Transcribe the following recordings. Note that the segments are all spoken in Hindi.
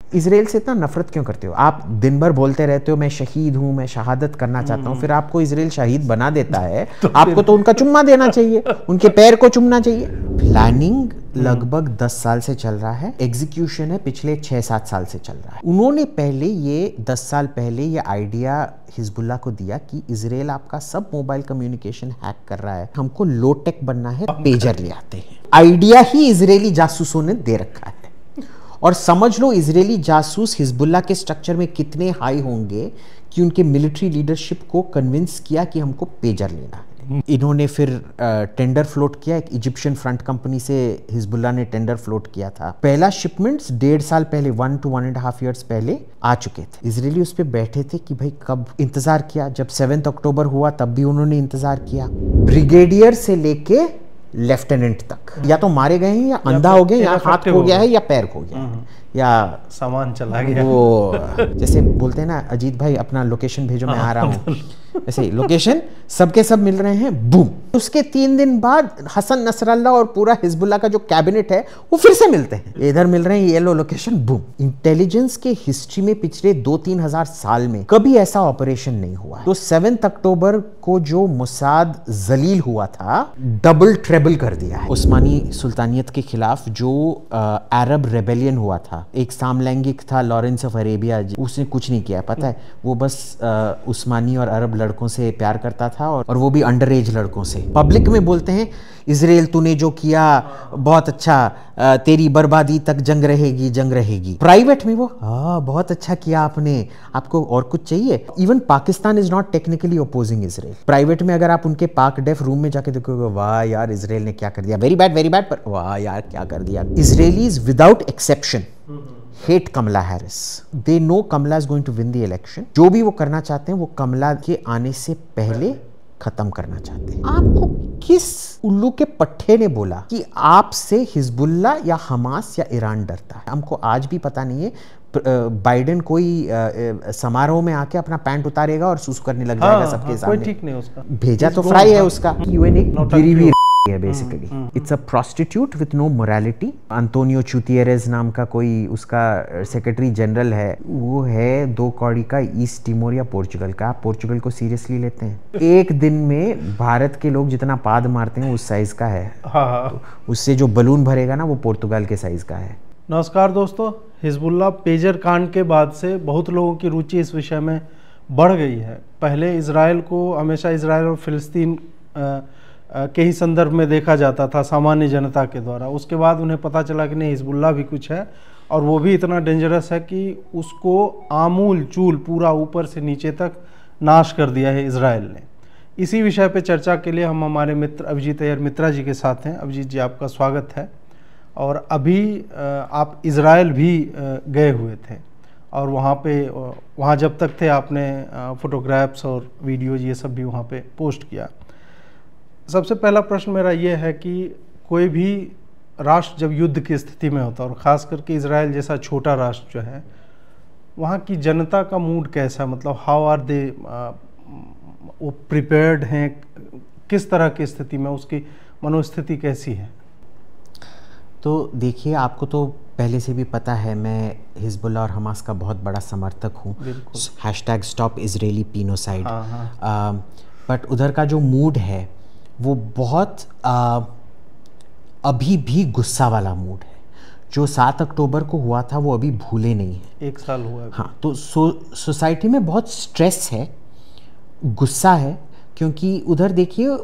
इसराइल से इतना नफरत क्यों करते हो आप? दिन भर बोलते रहते हो मैं शहीद हूं, मैं शहादत करना चाहता हूं, फिर आपको इसराइल शहीद बना देता है तो आपको तो उनका चुम्मा देना चाहिए, उनके पैर को चुमना चाहिए। प्लानिंग लगभग 10 साल से चल रहा है, एग्जीक्यूशन है पिछले 6-7 साल से चल रहा है। उन्होंने पहले ये 10 साल पहले ये आइडिया हिजबुल्लाह को दिया कि इसराइल आपका सब मोबाइल कम्युनिकेशन हैक कर रहा है, हमको लो टेक बनना है, पेजर ले आते हैं। आइडिया ही इजरायली जासूसों ने दे रखा है। और समझ लो इजरायली जासूस हिजबुल्लाह के स्ट्रक्चर में कितने हाई होंगे कि उनके मिलिट्री लीडरशिप को कन्विंस किया कि हमको पेजर लेना है। इन्होंने फिर टेंडर फ्लोट किया, एक इजिप्शियन फ्रंट कंपनी से हिजबुल्लाह ने टेंडर फ्लोट किया था। पहला शिपमेंट्स 1.5 साल पहले, 1 to 1.5 years पहले आ चुके थे। इजरायली उस पर बैठे थे कि भाई कब इंतजार किया, जब 7 अक्टूबर हुआ तब भी उन्होंने इंतजार किया। ब्रिगेडियर से लेके लेफ्टिनेंट तक या तो मारे गए हैं, या अंधा हो गया, या हाथ खो गया है, या पैर खो गया है, या सामान चला गया। वो जैसे बोलते हैं ना अजीत भाई अपना लोकेशन भेजो मैं आ रहा हूँ, ऐसे लोकेशन सबके सब मिल रहे हैं, बूम। उसके 3 दिन बाद हसन नसरल्ला और पूरा हिजबुल्लाह का जो कैबिनेट है वो फिर से मिलते हैं, इधर मिल रहे हैं, ये लो लोकेशन, बूम। इंटेलिजेंस के हिस्ट्री में पिछले 2-3 हजार साल में कभी ऐसा ऑपरेशन नहीं हुआ। तो 7 अक्टूबर को जो मुसाद जलील हुआ था, डबल ट्रेबल कर दिया है। उस्मानी सुल्तानियत के खिलाफ जो अरब रेबेलियन हुआ था, एक सामलैंगिक था लॉरेंस ऑफ अरेबिया, उसने कुछ नहीं किया पता है, वो बस उस्मानी और अरब लड़कों से प्यार करता था, और वो भी अंडर एज लड़कों से। पब्लिक में बोलते हैं इजराइल तूने जो किया बहुत अच्छा, तेरी बर्बादी तक जंग रहेगी, जंग रहेगी। प्राइवेट में वो बहुत अच्छा किया आपने, आपको और कुछ चाहिए। Even Pakistan is not technically opposing Israel. Private में अगर आप उनके पाक डेफ रूम में जाके देखोगे, वाह यार इजराइल ने क्या कर दिया, वेरी बैड, पर वाह यार क्या कर दिया। Israelis without exception hate Kamala Harris. They know Kamala is going to win the election. जो भी वो करना चाहते हैं वो कमला के आने से पहले खत्म करना चाहते हैं। आपको किस उल्लू के पट्टे ने बोला कि आपसे हिजबुल्लाह या हमास या ईरान डरता है? हमको आज भी पता नहीं है। बाइडेन कोई समारोह में आके अपना पैंट उतारेगा और सुसु करने लग जाएगा सबके सामने, कोई ठीक नहीं उसका, भेजा तो फ्राई है उसका। यूएन एक गिरी हुई है basically, it's a prostitute with no morality. Antonio चुतियरेज नाम का कोई उसका सेक्रेटरी जनरल है, वो है 2 कौड़ी का ईस्ट टिमोर या पोर्चुगल का। आप पोर्चुगल को सीरियसली लेते हैं? एक दिन में भारत के लोग जितना पाद मारते हैं उस साइज का है। तो उससे जो बलून भरेगा ना वो पुर्तगाल के साइज का है। नमस्कार दोस्तों, हिजबुल्लाह पेजर कांड के बाद से बहुत लोगों की रुचि इस विषय में बढ़ गई है। पहले इजराइल को हमेशा इजराइल और फिलिस्तीन के ही संदर्भ में देखा जाता था सामान्य जनता के द्वारा। उसके बाद उन्हें पता चला कि नहीं, हिजबुल्लाह भी कुछ है, और वो भी इतना डेंजरस है कि उसको आमूल चूल पूरा ऊपर से नीचे तक नाश कर दिया है इजराइल ने। इसी विषय पे चर्चा के लिए हम हमारे मित्र अभिजीत अय्यर मित्रा जी के साथ हैं। अभिजीत जी, आपका स्वागत है। और अभी आप इजराइल भी गए हुए थे, और वहाँ जब तक थे आपने फोटोग्राफ्स और वीडियोज ये सब भी वहाँ पे पोस्ट किया। सबसे पहला प्रश्न मेरा ये है कि कोई भी राष्ट्र जब युद्ध की स्थिति में होता है, और ख़ास करके इजराइल जैसा छोटा राष्ट्र जो है, वहाँ की जनता का मूड कैसा, मतलब हाउ आर दे, वो प्रिपेयर्ड हैं, किस तरह की स्थिति में उसकी मनोस्थिति कैसी है? तो देखिए, आपको तो पहले से भी पता है मैं हिजबुल्लाह और हमास का बहुत बड़ा समर्थक हूँ। #stop Israeli Genocide। बट उधर का जो मूड है वो बहुत अभी भी गुस्सा वाला मूड है। जो 7 अक्टूबर को हुआ था वो अभी भूले नहीं है। 1 साल हुआ है। हाँ, तो सोसाइटी में बहुत स्ट्रेस है, गुस्सा है, क्योंकि उधर देखिए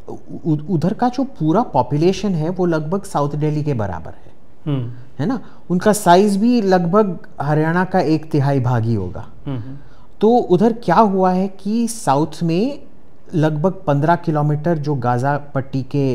उधर का जो पूरा पॉपुलेशन है वो लगभग साउथ दिल्ली के बराबर है ना। उनका साइज भी लगभग हरियाणा का 1/3 भाग ही होगा। तो उधर क्या हुआ है कि साउथ में लगभग 15 किलोमीटर जो गाजा पट्टी के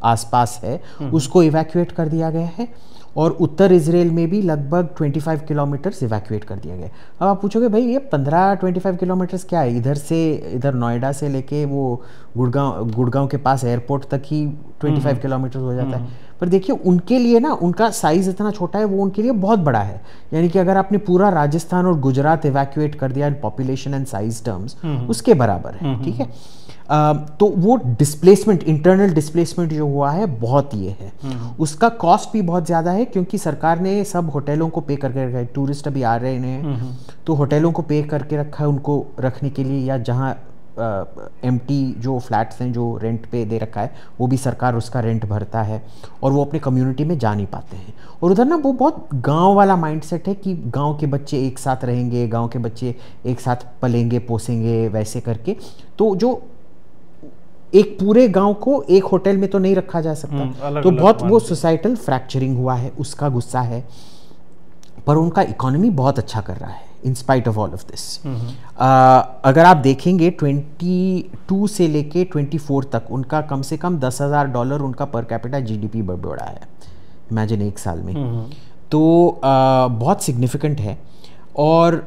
आसपास है उसको इवैक्यूएट कर दिया गया है, और उत्तर इजराइल में भी लगभग 25 किलोमीटर्स इवैक्यूएट कर दिया गया। अब आप पूछोगे भाई ये 15-25 किलोमीटर्स क्या है? इधर नोएडा से लेके वो गुड़गांव के पास एयरपोर्ट तक ही 25 किलोमीटर हो जाता है। पर देखिए उनके लिए ना, उनका साइज इतना छोटा है, वो उनके लिए बहुत बड़ा है। यानी कि अगर आपने पूरा राजस्थान और गुजरात इवैक्यूएट कर दिया in population and size terms, उसके बराबर है। ठीक है। तो वो डिस्प्लेसमेंट, इंटरनल डिस्प्लेसमेंट जो हुआ है बहुत ये है। उसका कॉस्ट भी बहुत ज़्यादा है क्योंकि सरकार ने सब होटलों को पे करके रखा है। टूरिस्ट अभी आ रहे हैं तो होटलों को पे करके रखा है उनको रखने के लिए, या जहाँ एम्प्टी जो फ्लैट्स हैं जो रेंट पे दे रखा है वो भी सरकार उसका रेंट भरता है, और वो अपने कम्युनिटी में जा नहीं पाते हैं। और उधर ना वो बहुत गांव वाला माइंडसेट है कि गांव के बच्चे एक साथ रहेंगे, गांव के बच्चे एक साथ पलेंगे पोसेंगे वैसे करके। तो जो एक पूरे गांव को एक होटल में तो नहीं रखा जा सकता, तो बहुत वो सोसाइटल फ्रैक्चरिंग हुआ है, उसका गुस्सा है। पर उनका इकोनॉमी बहुत अच्छा कर रहा है इन spite of all of this. अगर आप देखेंगे 22 से लेके 24 तक उनका कम से कम $10,000 उनका पर कैपिटा जीडीपी बढ़ा है, इमेजिन एक साल में। तो बहुत सिग्निफिकेंट है। और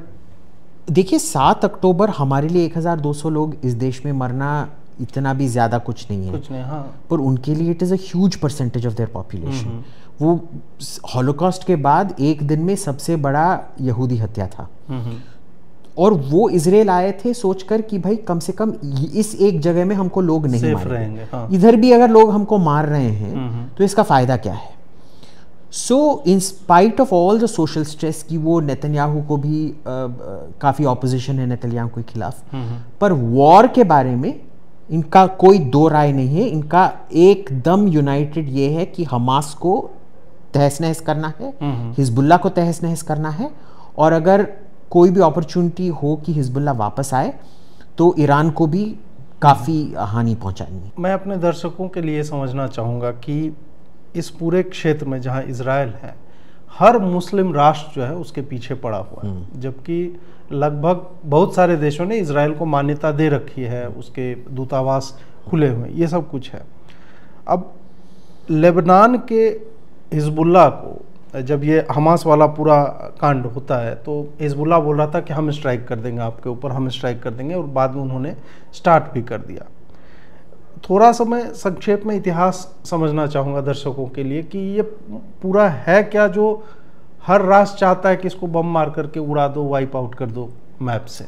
देखिए 7 अक्टूबर हमारे लिए 1200 लोग इस देश में मरना इतना भी ज़्यादा कुछ नहीं है, हाँ। पर उनके लिए it is a huge percentage of their population. वो हॉलोकॉस्ट के बाद एक दिन में सबसे बड़ा यहूदी हत्या था, और वो इजराइल आए थे सोचकर कि भाई कम से कम इस एक जगह में हमको लोग नहीं मारेंगे, हाँ। इधर भी अगर लोग हमको मार रहे हैं तो इसका फ़ायदा क्या है। So in spite of all the social stress की वो नेतन्याहू को भी काफ़ी ऑपोजिशन है नेतन्याहू के खिलाफ, पर वॉर के बारे में इनका कोई दो राय नहीं है। इनका एकदम यूनाइटेड ये है कि हमास को तहस नहस करना है, हिजबुल्लाह को तहस नहस करना है, और अगर कोई भी अपॉर्चुनिटी हो कि हिजबुल्लाह वापस आए तो ईरान को भी काफ़ी हानि पहुंचाएंगे। मैं अपने दर्शकों के लिए समझना चाहूँगा कि इस पूरे क्षेत्र में जहाँ इजराइल है, हर मुस्लिम राष्ट्र जो है उसके पीछे पड़ा हुआ है, जबकि लगभग बहुत सारे देशों ने इजराइल को मान्यता दे रखी है, उसके दूतावास खुले हुए, ये सब कुछ है। अब लेबनान के हिजबुल्लाह को जब ये हमास वाला पूरा कांड होता है तो हिजबुल्लाह बोल रहा था कि हम स्ट्राइक कर देंगे आपके ऊपर, हम स्ट्राइक कर देंगे, और बाद में उन्होंने स्टार्ट भी कर दिया। थोड़ा सा मैं संक्षेप में इतिहास समझना चाहूँगा दर्शकों के लिए कि ये पूरा है क्या जो हर राष्ट्र चाहता है कि इसको बम मार करके उड़ा दो, वाइप आउट कर दो मैप से।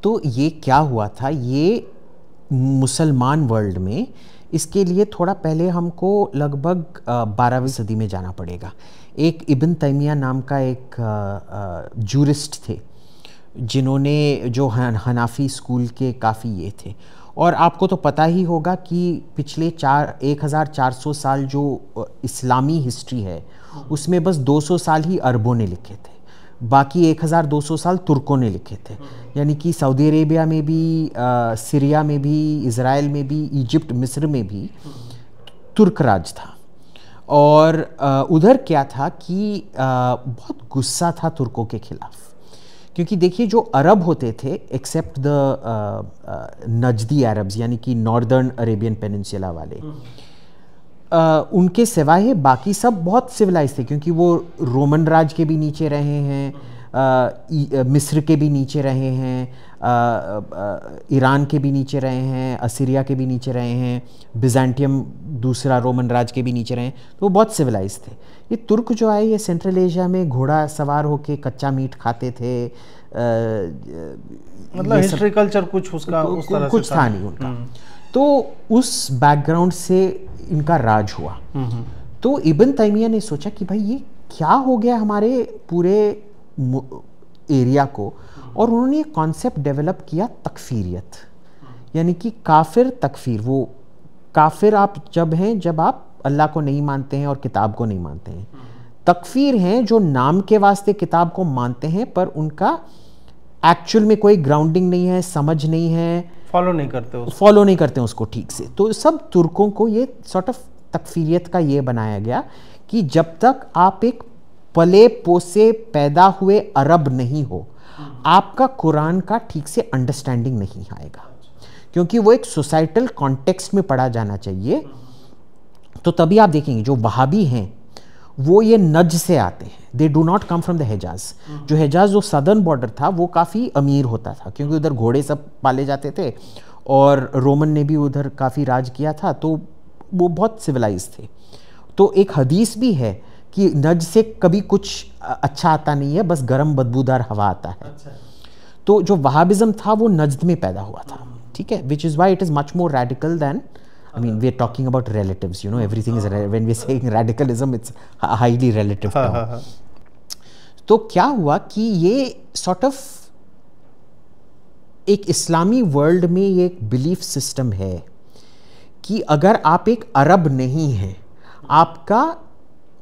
तो ये क्या हुआ था, ये मुसलमान वर्ल्ड में इसके लिए थोड़ा पहले हमको लगभग 12वीं सदी में जाना पड़ेगा। एक इब्न तैमिया नाम का एक जूरिस्ट थे जिन्होंने जो हनाफी स्कूल के काफ़ी ये थे, और आपको तो पता ही होगा कि पिछले 1400 साल जो इस्लामी हिस्ट्री है उसमें बस 200 साल ही अरबों ने लिखे थे, बाकी 1200 साल तुर्कों ने लिखे थे। यानी कि सऊदी अरेबिया में भी, सीरिया में भी, इज़राइल में भी, इजिप्ट मिस्र में भी तुर्क राज था। और उधर क्या था कि बहुत गुस्सा था तुर्कों के खिलाफ, क्योंकि देखिए जो अरब होते थे एक्सेप्ट द नजदी अरब्स यानी कि नॉर्दर्न अरेबियन पेनिनसुला वाले, उनके सिवाय बाकी सब बहुत सिविलाइज थे, क्योंकि वो रोमन राज के भी नीचे रहे हैं, मिस्र के भी नीचे रहे हैं, ईरान के भी नीचे रहे हैं, असीरिया के भी नीचे रहे हैं, बिज़ांटियम दूसरा रोमन राज के भी नीचे रहे हैं, तो वो बहुत सिविलाइज थे। ये तुर्क जो आए ये सेंट्रल एशिया में घोड़ा सवार होके कच्चा मीट खाते थे, मतलब हिस्ट्री कल्चर कुछ उसका उस तरह कुछ था नहीं उनका। तो उस बैकग्राउंड से इनका राज हुआ। तो इब्न तैमिया ने सोचा कि भाई ये क्या हो गया हमारे पूरे एरिया को, और उन्होंने एक कॉन्सेप्ट डेवलप किया तकफीरियत, यानी कि काफिर तकफीर। वो काफिर आप जब हैं जब आप अल्लाह को नहीं मानते हैं और किताब को नहीं मानते हैं। तकफीर हैं जो नाम के वास्ते किताब को मानते हैं पर उनका एक्चुअल में कोई ग्राउंडिंग नहीं है, समझ नहीं है, फॉलो नहीं करते उसको ठीक से। तो सब तुर्कों को ये सॉर्ट ऑफ तकफीरियत का ये बनाया गया कि जब तक आप एक पले पोसे पैदा हुए अरब नहीं हो, आपका कुरान का ठीक से अंडरस्टैंडिंग नहीं आएगा, क्योंकि वो एक सोसाइटल कॉन्टेक्स्ट में पढ़ा जाना चाहिए। तो तभी आप देखेंगे जो वहाबी हैं वो ये नज से आते हैं, they do not come from the Hejaz. जो हिजाज जो सदर्न बॉर्डर था वो काफ़ी अमीर होता था, क्योंकि उधर घोड़े सब पाले जाते थे और रोमन ने भी उधर काफ़ी राज किया था, तो वो बहुत सिविलाइज थे। तो एक हदीस भी है कि नज से कभी कुछ अच्छा आता नहीं है, बस गर्म बदबूदार हवा आता है। तो जो वहाबिज़म था वो नज्द में पैदा हुआ था, ठीक है, which is why it is much more radical than, I mean, we are talking about relatives, you know, everything is, when we are saying radicalism, it's a highly relative term. तो क्या हुआ कि ये sort of एक इस्लामी वर्ल्ड में ये एक बिलीफ सिस्टम है कि अगर आप एक अरब नहीं हैं, आपका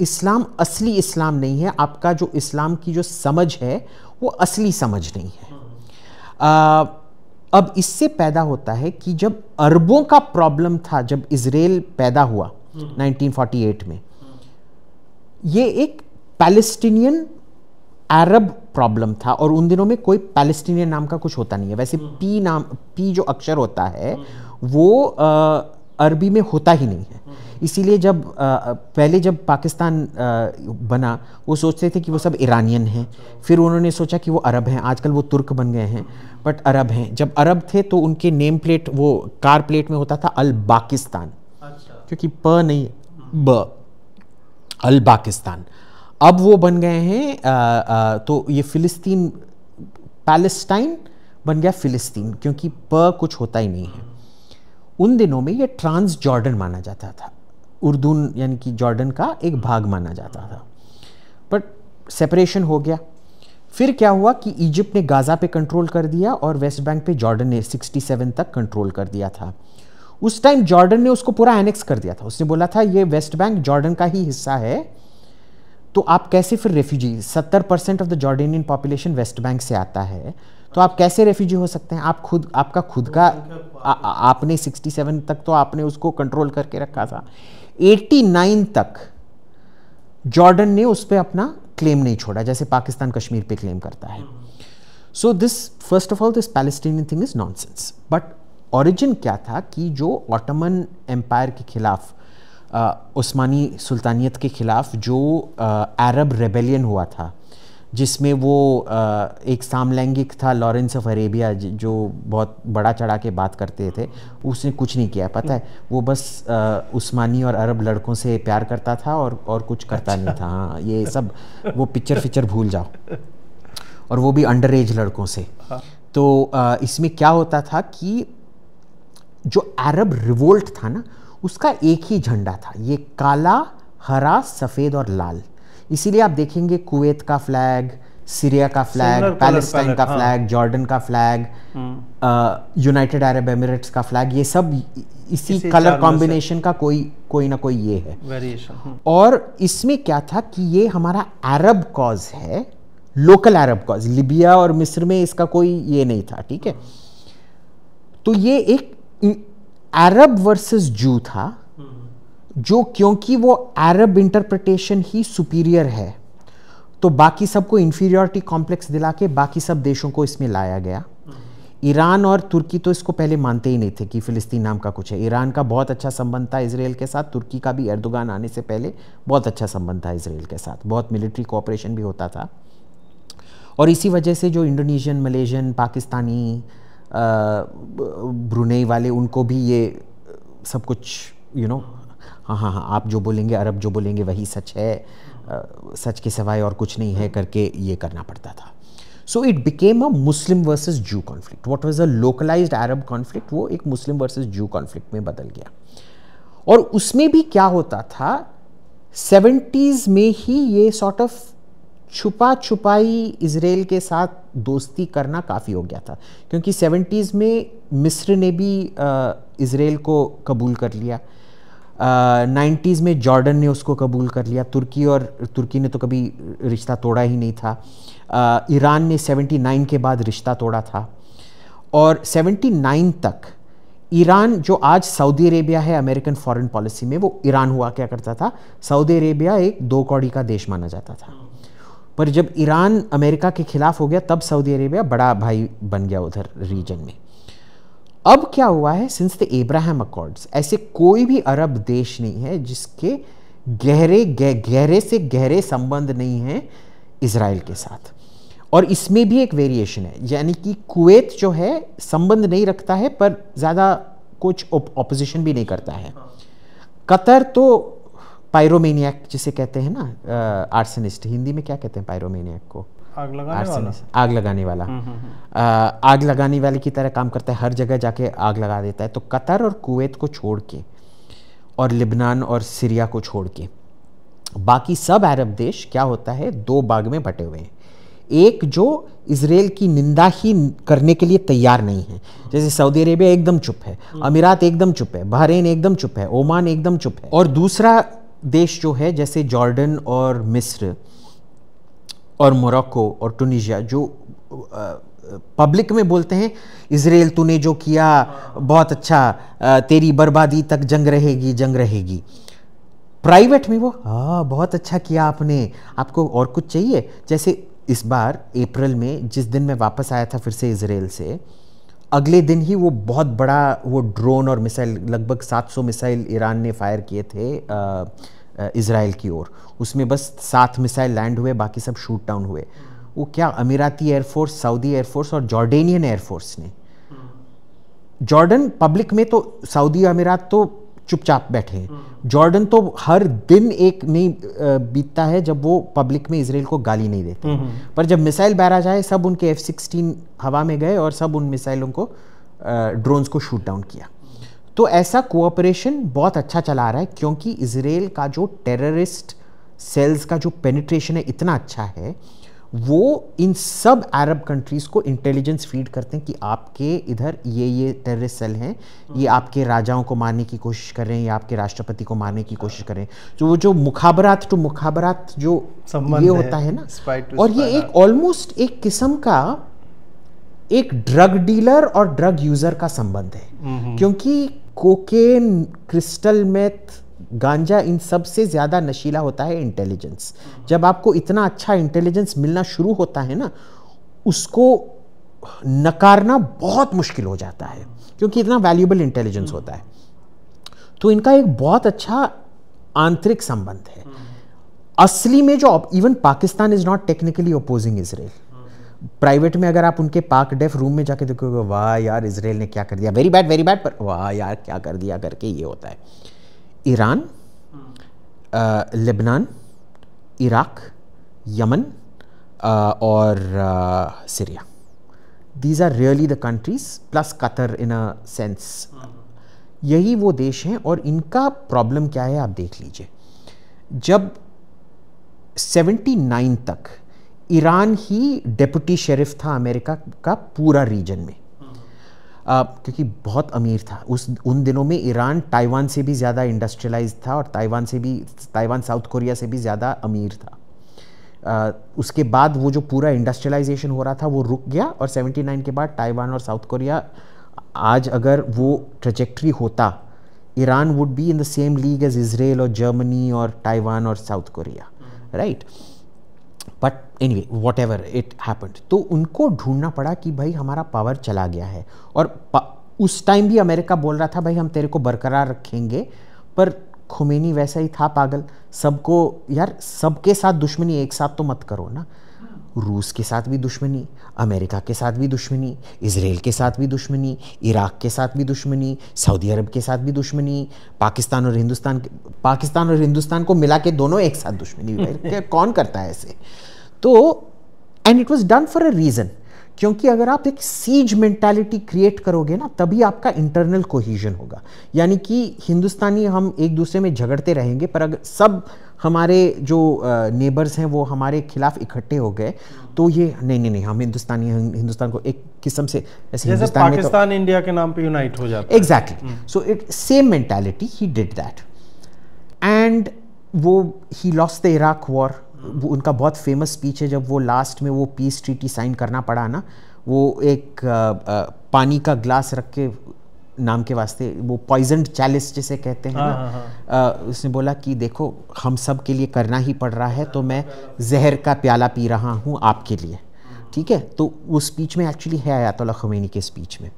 इस्लाम असली इस्लाम नहीं है, आपका जो इस्लाम की जो समझ है वो असली समझ नहीं है। अब इससे पैदा होता है कि जब अरबों का प्रॉब्लम था, जब इजराइल पैदा हुआ 1948 में, ये एक पैलेस्टीनियन अरब प्रॉब्लम था, और उन दिनों में कोई पैलेस्टीनियन नाम का कुछ होता नहीं है। वैसे पी जो अक्षर होता है वो अरबी में होता ही नहीं है। इसीलिए जब पहले जब पाकिस्तान बना, वो सोचते थे कि वो सब ईरानियन हैं, फिर उन्होंने सोचा कि वो अरब हैं, आजकल वो तुर्क बन गए हैं, बट अरब हैं। जब अरब थे तो उनके नेम प्लेट, वो कार प्लेट में होता था अल बाकिस्तान, क्योंकि प नहीं ब, अल बाकिस्तान। अब वो बन गए हैं, तो ये फिलिस्तीन, पैलेस्टाइन बन गया फिलिस्तीन, क्योंकि प कुछ होता ही नहीं है। उन दिनों में ये ट्रांस जॉर्डन माना जाता था, उर्दून यानी कि जॉर्डन का एक भाग माना जाता था, बट सेपरेशन हो गया। फिर क्या हुआ कि इजिप्ट ने गाज़ा पे कंट्रोल कर दिया और वेस्ट बैंक पे जॉर्डन ने 67 तक कंट्रोल कर दिया था। उस टाइम जॉर्डन ने उसको पूरा एनेक्स कर दिया था। उसने बोला था ये वेस्ट बैंक जॉर्डन का ही हिस्सा है, तो आप कैसे फिर refugee, 70% of the Jordanian population West Bank से आता है, तो आप कैसे रेफ्यूजी हो सकते हैं? आप खुद, आपका खुद का, आपने 67 तक तो आपने उसको कंट्रोल करके रखा था। 89 तक जॉर्डन ने उस पर अपना क्लेम नहीं छोड़ा, जैसे पाकिस्तान कश्मीर पे क्लेम करता है। So this, first of all, this Palestinian thing is nonsense. But origin क्या था कि जो ऑटोमन एम्पायर के खिलाफ, उस्मानी सुल्तानियत के खिलाफ जो अरब रेबेलियन हुआ था, जिसमें वो एक सामलैंगिक था, लॉरेंस ऑफ अरेबिया, जो बहुत बड़ा चढ़ा के बात करते थे, उसने कुछ नहीं किया, पता है, वो बस उस्मानी और अरब लड़कों से प्यार करता था और कुछ करता नहीं था। हाँ, ये सब वो पिक्चर भूल जाओ, और वो भी अंडर एज लड़कों से। तो इसमें क्या होता था कि जो अरब रिवोल्ट था ना, उसका एक ही झंडा था, ये काला, हरा, सफ़ेद और लाल। इसीलिए आप देखेंगे कुवैत का फ्लैग, सीरिया का फ्लैग, पैलेस्टाइन का फ्लैग, जॉर्डन का फ्लैग, यूनाइटेड अरब एमिरेट्स का फ्लैग, ये सब इसी कलर कॉम्बिनेशन का कोई ना कोई ये है वेरिएशन। और इसमें क्या था कि ये हमारा अरब कॉज है, लोकल अरब कॉज। लिबिया और मिस्र में इसका कोई ये नहीं था, ठीक है। तो ये एक अरब वर्सेस जू था, जो क्योंकि वो अरब इंटरप्रिटेशन ही सुपीरियर है, तो बाकी सबको इंफीरियरिटी कॉम्प्लेक्स दिला के बाकी सब देशों को इसमें लाया गया। ईरान और तुर्की तो इसको पहले मानते ही नहीं थे कि फ़िलिस्तीन नाम का कुछ है। ईरान का बहुत अच्छा संबंध था इजराइल के साथ, तुर्की का भी एर्दोगान आने से पहले बहुत अच्छा संबंध था इजराइल के साथ, बहुत मिलिट्री कोऑपरेशन भी होता था। और इसी वजह से जो इंडोनेशियन, मलेशियन, पाकिस्तानी, ब्रुनेई वाले, उनको भी ये सब कुछ हाँ, आप जो बोलेंगे, अरब जो बोलेंगे वही सच है, सच के सिवाय और कुछ नहीं है करके ये करना पड़ता था। So it became a Muslim versus Jew conflict. What was a localized Arab conflict, वो एक मुस्लिम वर्सेस जू कॉन्फ्लिक्ट में बदल गया। और उसमें भी क्या होता था, 70s में ही ये सॉर्ट ऑफ छुपाई इजराइल के साथ दोस्ती करना काफ़ी हो गया था, क्योंकि 70s में मिस्र ने भी इजराइल को कबूल कर लिया, 90s में जॉर्डन ने उसको कबूल कर लिया, तुर्की ने तो कभी रिश्ता तोड़ा ही नहीं था, ईरान ने 79 के बाद रिश्ता तोड़ा था। और 79 तक ईरान, जो आज सऊदी अरेबिया है अमेरिकन फॉरेन पॉलिसी में, वो ईरान हुआ क्या करता था, सऊदी अरेबिया एक दो कौड़ी का देश माना जाता था। पर जब ईरान अमेरिका के खिलाफ हो गया, तब सऊदी अरेबिया बड़ा भाई बन गया उधर रीजन में। अब क्या हुआ है, सिंस द एब्राहम अकॉर्ड्स, ऐसे कोई भी अरब देश नहीं है जिसके गहरे से गहरे संबंध नहीं है इजराइल के साथ। और इसमें भी एक वेरिएशन है, यानी कि कुवैत जो है संबंध नहीं रखता है, पर ज़्यादा कुछ ऑपोजिशन भी नहीं करता है। कतर तो पायरोमेनियक जिसे कहते हैं ना, आर्सनिस्ट, हिंदी में क्या कहते हैं पायरोमेनियक को? आग लगाने वाला, आग लगाने वाले की तरह काम करता है, हर जगह जाके आग लगा देता है। तो कतर और कुवैत को छोड़ के और लिबनान और सीरिया को छोड़ के बाकी सब अरब देश क्या होता है, दो भाग में बटे हुए हैं। एक जो इजराइल की निंदा ही करने के लिए तैयार नहीं है, जैसे सऊदी अरेबिया एकदम चुप है, अमीरात एकदम चुप है, बहरीन एकदम चुप है, ओमान एकदम चुप है। और दूसरा देश जो है जैसे जॉर्डन और मिस्र और मोरक्को और टूनिशिया, जो पब्लिक में बोलते हैं इजराइल तूने जो किया बहुत अच्छा, तेरी बर्बादी तक जंग रहेगी जंग रहेगी। प्राइवेट में वो बहुत अच्छा किया आपने, आपको और कुछ चाहिए। जैसे इस बार अप्रैल में जिस दिन मैं वापस आया था फिर से इजराइल से, अगले दिन ही वो बहुत बड़ा वो ड्रोन और मिसाइल, लगभग 700 मिसाइल ईरान ने फायर किए थे इजराइल की ओर। उसमें बस 7 मिसाइल लैंड हुए, बाकी सब शूट डाउन हुए। वो क्या अमीराती एयरफोर्स, सऊदी एयरफोर्स और जॉर्डेनियन एयरफोर्स ने, जॉर्डन पब्लिक में तो सऊदी अमीरात तो चुपचाप बैठे हैं, जॉर्डन तो हर दिन एक नहीं बीतता है जब वो पब्लिक में इजराइल को गाली नहीं देते। पर जब मिसाइल बैराज आए सब उनके F-16 हवा में गए और सब उन मिसाइलों को ड्रोन्स को शूट डाउन किया। तो ऐसा कोऑपरेशन बहुत अच्छा चला रहा है, क्योंकि इजराइल का जो टेररिस्ट सेल्स का जो पेनिट्रेशन है इतना अच्छा है, वो इन सब अरब कंट्रीज को इंटेलिजेंस फीड करते हैं कि आपके इधर ये टेररिस्ट सेल हैं, ये आपके राजाओं को मारने की कोशिश कर रहे हैं, या आपके राष्ट्रपति को मारने की कोशिश कर रहे हैं। तो वो जो मुखाबरात टू मुखाबरात जो ये होता है ना, और ये एक ऑलमोस्ट एक किस्म का एक ड्रग डीलर और ड्रग यूजर का संबंध है, क्योंकि कोकेन, क्रिस्टल मेथ, गांजा, इन सब से ज्यादा नशीला होता है इंटेलिजेंस। जब आपको इतना अच्छा इंटेलिजेंस मिलना शुरू होता है ना, उसको नकारना बहुत मुश्किल हो जाता है, क्योंकि इतना वैल्यूएबल इंटेलिजेंस होता है। तो इनका एक बहुत अच्छा आंतरिक संबंध है। असली में जो even Pakistan is not technically opposing Israel. Private में अगर आप उनके पाक डेफ रूम में जाके देखोगे, वाह यार इजराइल ने क्या कर दिया, वेरी बैड, पर वाह यार क्या कर दिया करके ये होता है। ईरान, लेबनान, इराक, यमन और Syria, these are really the countries, plus Qatar in a sense. यही वो देश हैं। और इनका प्रॉब्लम क्या है आप देख लीजिए, जब 79 तक ईरान ही डेप्यूटी शेरिफ था अमेरिका का पूरा रीजन में, क्योंकि बहुत अमीर था उन दिनों में। ईरान ताइवान से भी ज़्यादा इंडस्ट्रियलाइज था, और ताइवान साउथ कोरिया से भी ज़्यादा अमीर था। उसके बाद वो जो पूरा इंडस्ट्रियलाइजेशन हो रहा था वो रुक गया, और 79 के बाद ताइवान और साउथ कोरिया, आज अगर वो ट्रेजेक्ट्री होता, Iran would be in the same league as Israel और जर्मनी और ताइवान और South Korea, right. But anyway whatever it happened, तो उनको ढूंढना पड़ा कि भाई हमारा पावर चला गया है। और उस टाइम भी अमेरिका बोल रहा था भाई हम तेरे को बरकरार रखेंगे, पर खुमैनी वैसा ही था पागल। सबको यार, सबके साथ दुश्मनी एक साथ तो मत करो ना। रूस के साथ भी दुश्मनी, अमेरिका के साथ भी दुश्मनी, इजराइल के साथ भी दुश्मनी, इराक के साथ भी दुश्मनी, सऊदी अरब के साथ भी दुश्मनी, पाकिस्तान और हिंदुस्तान को मिला के दोनों एक साथ दुश्मनी। कौन करता है ऐसे? तो and it was done for a reason, क्योंकि अगर आप एक सीज मेंटालिटी क्रिएट करोगे ना, तभी आपका इंटरनल कोहीजन होगा। यानी कि हिंदुस्तानी हम एक दूसरे में झगड़ते रहेंगे, पर अगर सब हमारे जो नेबर्स हैं वो हमारे खिलाफ इकट्ठे हो गए, तो ये नहीं हम हिंदुस्तान को एक किस्म से जैसे पाकिस्तान इंडिया के नाम पे यूनाइट हो जाता है। Exactly, so it same mentality, he did that and वो he lost the Iraq war. वो उनका बहुत फेमस स्पीच है, जब वो लास्ट में वो पीस ट्रीटी साइन करना पड़ा ना, वो एक पानी का ग्लास रख के नाम के वास्ते, वो पॉइजन्ड चैलिस जिसे कहते हैं ना, उसने बोला कि देखो हम सब के लिए करना ही पड़ रहा है, तो मैं जहर का प्याला पी रहा हूँ आपके लिए, ठीक है। तो वो स्पीच में एक्चुअली है आयतुल्ला खमैनी के स्पीच में,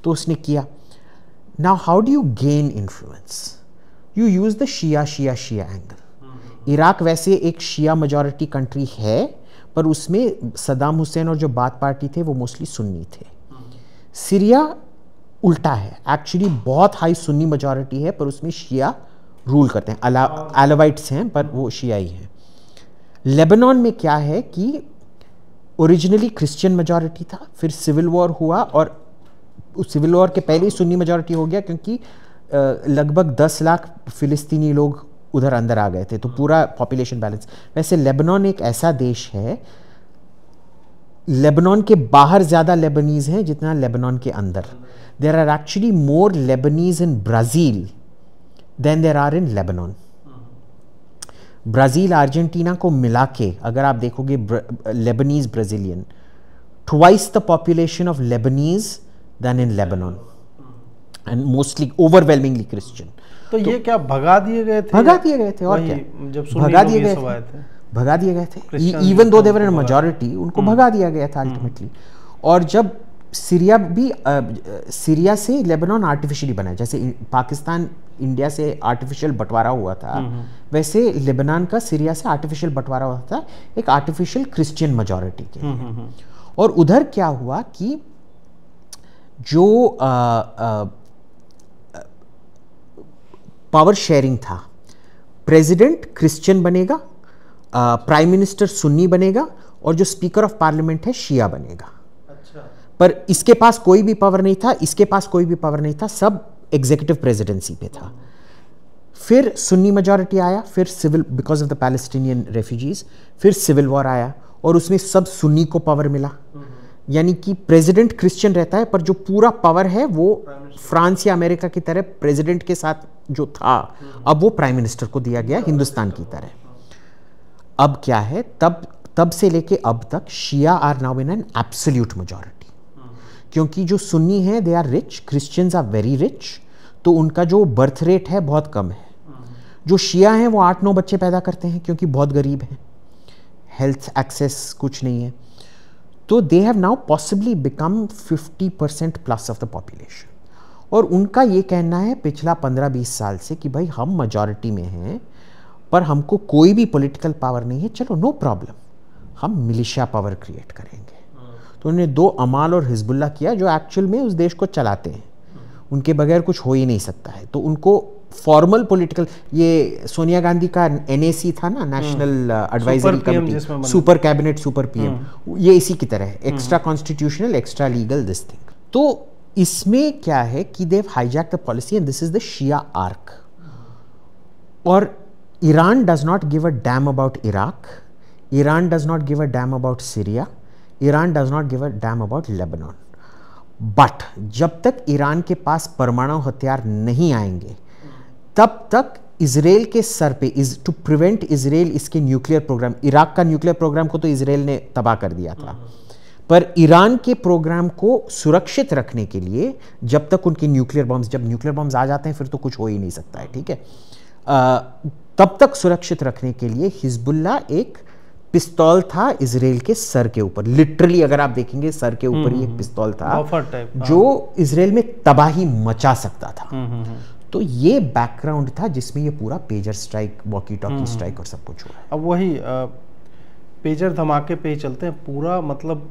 तो उसने किया। Now how do you gain influence? You use the Shia angle. Iraq वैसे एक शिया मेजॉरिटी कंट्री है, पर उसमें सद्दाम हुसैन और जो बाथ पार्टी थे वो मोस्टली सुन्नी थे। सीरिया उल्टा है, एक्चुअली बहुत हाई सुन्नी मेजॉरिटी है, पर उसमें शिया रूल करते हैं, अलावाइट्स हैं पर वो शियाई हैं। लेबनान में क्या है कि ओरिजिनली क्रिश्चियन मेजॉरिटी था, फिर सिविल वॉर हुआ और उस सिविल वॉर के पहले ही सुन्नी मेजॉरिटी हो गया, क्योंकि लगभग 10 लाख फिलिस्तीनी लोग उधर अंदर आ गए थे, तो पूरा पॉपुलेशन बैलेंस। वैसे लेबनान एक ऐसा देश है, लेबनान के बाहर ज़्यादा लेबनीज हैं जितना लेबनान के अंदर। There are actually more Lebanese in Brazil than there are in Lebanon. Brazil Argentina को मिला के अगर आप देखोगे Lebanese Brazilian, twice the population of Lebanese than in Lebanon, and mostly overwhelmingly Christian. तो ये क्या भगा दिए गए थे? भगा दिए गए थे, और क्या, जब भगा दिए गए थे, भगा दिए गए थे। इवन दो देवर इन मेजॉरिटी, उनको भगा दिया गया था अल्टीमेटली। और जब सीरिया भी सीरिया से लेबनान आर्टिफिशियली बना, जैसे पाकिस्तान इंडिया से आर्टिफिशियल बंटवारा हुआ था, वैसे लेबनान का सीरिया से आर्टिफिशियल बंटवारा हुआ था एक आर्टिफिशियल क्रिश्चियन मेजॉरिटी के लिए। और उधर क्या हुआ कि जो पावर शेयरिंग था, प्रेसिडेंट क्रिश्चियन बनेगा, प्राइम मिनिस्टर सुन्नी बनेगा, और जो स्पीकर ऑफ पार्लियामेंट है शिया बनेगा। अच्छा। पर इसके पास कोई भी पावर नहीं था, इसके पास कोई भी पावर नहीं था, सब एग्जीक्यूटिव प्रेसिडेंसी पे था। फिर सुन्नी मेजॉरिटी आया, फिर civil, because of the Palestinian refugees, फिर सिविल वॉर आया और उसमें सब सुन्नी को पावर मिला। यानी कि प्रेसिडेंट क्रिश्चियन रहता है, पर जो पूरा पावर है वो फ्रांस या अमेरिका की तरह प्रेसिडेंट के साथ जो था, अब वो प्राइम मिनिस्टर को दिया गया हिंदुस्तान की तरह। अब क्या है, तब से लेके अब तक Shia are now in an absolute majority, क्योंकि जो सुन्नी है they are rich, Christians are very rich, तो उनका जो बर्थ रेट है बहुत कम है। जो शिया हैं वो 8-9 बच्चे पैदा करते हैं क्योंकि बहुत गरीब हैं, हेल्थ एक्सेस कुछ नहीं है, तो they have now possibly become 50% plus of the population. और उनका ये कहना है पिछला 15-20 साल से कि भाई हम मेजॉरिटी में हैं, पर हमको कोई भी पॉलिटिकल पावर नहीं है, चलो नो प्रॉब्लम, हम मिलिशिया पावर क्रिएट करेंगे। तो उन्होंने 2 अमाल और हिजबुल्लाह किया, जो एक्चुअल में उस देश को चलाते हैं, उनके बगैर कुछ हो ही नहीं सकता है। तो उनको फॉर्मल पॉलिटिकल, ये सोनिया गांधी का NAC था ना, national advisory committee, super cabinet super PM, ये इसी की तरह है, extra constitutional extra legal this thing. तो इसमें क्या है कि they hijack the policy and this is the Shia arc. और Iran does not give a damn about Iraq, Iran does not give a damn about Syria, Iran does not give a damn about Lebanon. But जब तक ईरान के पास परमाणु हथियार नहीं आएंगे, तब तक इजराइल के सर पे, टू प्रिवेंट इजराइल इसके न्यूक्लियर प्रोग्राम, इराक का न्यूक्लियर प्रोग्राम को तो इजराइल ने तबाह कर दिया था, पर ईरान के प्रोग्राम को सुरक्षित रखने के लिए, जब तक उनके न्यूक्लियर बॉम्ब्स, जब न्यूक्लियर बॉम्ब्स आ जाते हैं फिर तो कुछ हो ही नहीं सकता है, ठीक है, तब तक सुरक्षित रखने के लिए हिजबुल्लाह एक पिस्तौल था इजराइल के सर के ऊपर, लिटरली अगर आप देखेंगे सर के ऊपर ही एक पिस्तौल था जो इजराइल में तबाही मचा सकता था। तो ये बैकग्राउंड था जिसमें ये पूरा pager strike, walkie talkie strike और सब कुछ हुआ है। अब वही पेजर धमाके पे ही चलते हैं पूरा, मतलब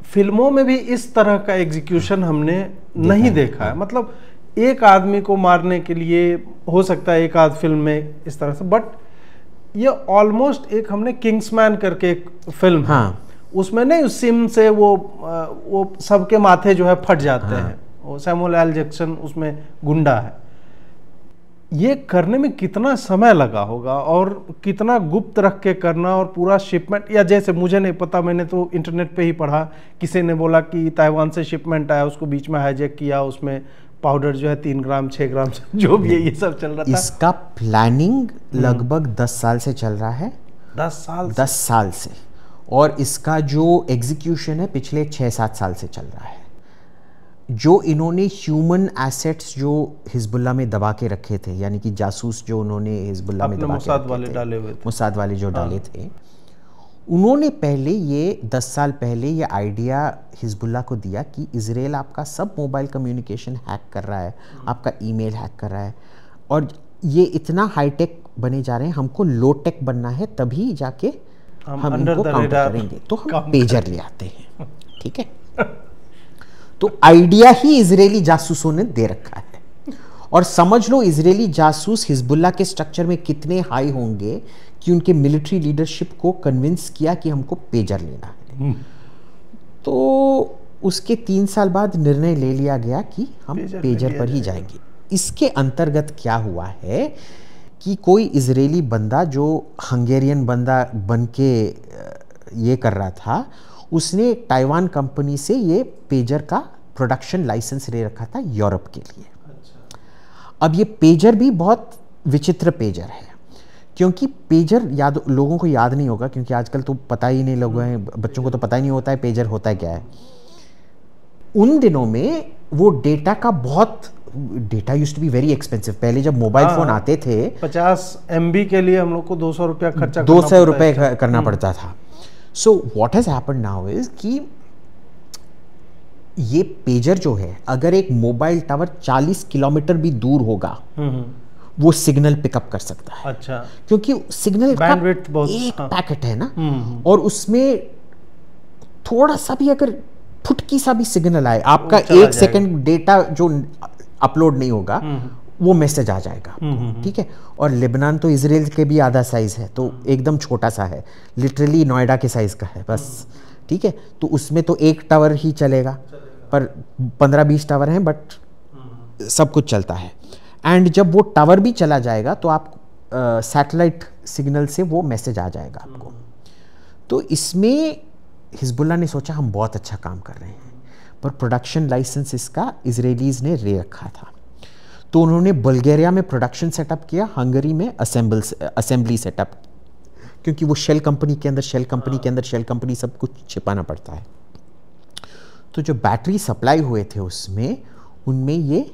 फिल्मों में भी इस तरह का एग्जीक्यूशन हमने नहीं देखा है। मतलब एक आदमी को मारने के लिए हो सकता है एक आध फिल्म में इस तरह से, बट ये ऑलमोस्ट एक हमने किंग्समैन करके एक फिल्म, हाँ, उसमें नहीं, उस सिम से वो सबके माथे जो है फट जाते हैं, वो सैमुअल एल जैक्सन उसमें गुंडा है। ये करने में कितना समय लगा होगा और कितना गुप्त रख के करना, और पूरा शिपमेंट, या जैसे मुझे नहीं पता, मैंने तो इंटरनेट पे ही पढ़ा, किसी ने बोला कि ताइवान से शिपमेंट आया, उसको बीच में हाईजैक किया, उसमें पाउडर जो है 3 ग्राम 6 ग्राम जो भी है ये सब चल रहा था। इसका प्लानिंग लगभग 10 साल से चल रहा है। 10 साल से। और इसका जो एग्जीक्यूशन है पिछले 6-7 साल से चल रहा है। जो इन्होंने ह्यूमन एसेट्स जो हिजबुल्लाह में दबा के रखे थे, यानी कि जासूस जो उन्होंने हिजबुल्लाह में दबा के मुसाद वाले जो डाले थे, उन्होंने पहले ये 10 साल पहले ये आइडिया हिजबुल्लाह को दिया कि इजराइल आपका सब मोबाइल कम्युनिकेशन हैक कर रहा है, आपका ईमेल हैक कर रहा है, और ये इतना हाईटेक बने जा रहे हैं, हमको लो टेक बनना है, तभी जाके हम इनको काउंटर करेंगे, तो हम पेजर ले आते हैं, ठीक है। तो आइडिया ही इजरायली जासूसों ने दे रखा है। और समझ लो इजरायली जासूस हिजबुल्लाह के स्ट्रक्चर में कितने हाई होंगे कि उनके मिलिट्री लीडरशिप को कन्विंस किया कि हमको पेजर लेना है। तो उसके 3 साल बाद निर्णय ले लिया गया कि हम पेजर पर ही जाएंगे। इसके अंतर्गत क्या हुआ है कि कोई इजरायली बंदा जो हंगेरियन बंदा बन के ये कर रहा था, उसने ताइवान कंपनी से ये पेजर का प्रोडक्शन लाइसेंस ले रखा था यूरोप के लिए। अब ये पेजर भी बहुत विचित्र पेजर है, क्योंकि पेजर लोगों को याद नहीं होगा, क्योंकि आजकल तो पता ही नहीं, लोगों हैं बच्चों को तो पता ही नहीं होता है पेजर होता है क्या है। उन दिनों में वो डेटा का data used to be very expensive. पहले जब मोबाइल फोन आते थे 50 MB के लिए हम लोग को 200 रुपया खर्चा 200 रुपये करना पड़ता था। So what has happened now is कि ये पेजर जो है, अगर एक मोबाइल टावर 40 किलोमीटर भी दूर होगा वो सिग्नल पिकअप कर सकता है। अच्छा, क्योंकि सिग्नल का एक पैकेट है ना, और उसमें थोड़ा सा भी अगर फुटकी सा भी सिग्नल आए, आपका 1 सेकंड डेटा जो अपलोड नहीं होगा वो मैसेज आ जाएगा। ठीक है। और लेबनान तो इजराइल के भी आधा साइज है, तो एकदम छोटा सा है, लिटरली नोएडा के साइज का है बस। ठीक है। तो उसमें तो एक टावर ही चलेगा, पर 15-20 टावर हैं, बट सब कुछ चलता है। एंड जब वो टावर भी चला जाएगा तो आप सैटेलाइट सिग्नल से वो मैसेज आ जाएगा आपको। तो इसमें हिजबुल्लाह ने सोचा हम बहुत अच्छा काम कर रहे हैं, पर प्रोडक्शन लाइसेंस इसका इजरायलीज ने ले रखा था। तो उन्होंने बल्गेरिया में प्रोडक्शन सेटअप किया, हंगरी में असेंबली सेटअप, क्योंकि वो शेल कंपनी के अंदर शेल कंपनी सब कुछ छिपाना पड़ता है। तो जो बैटरी सप्लाई हुए थे उसमें, उनमें ये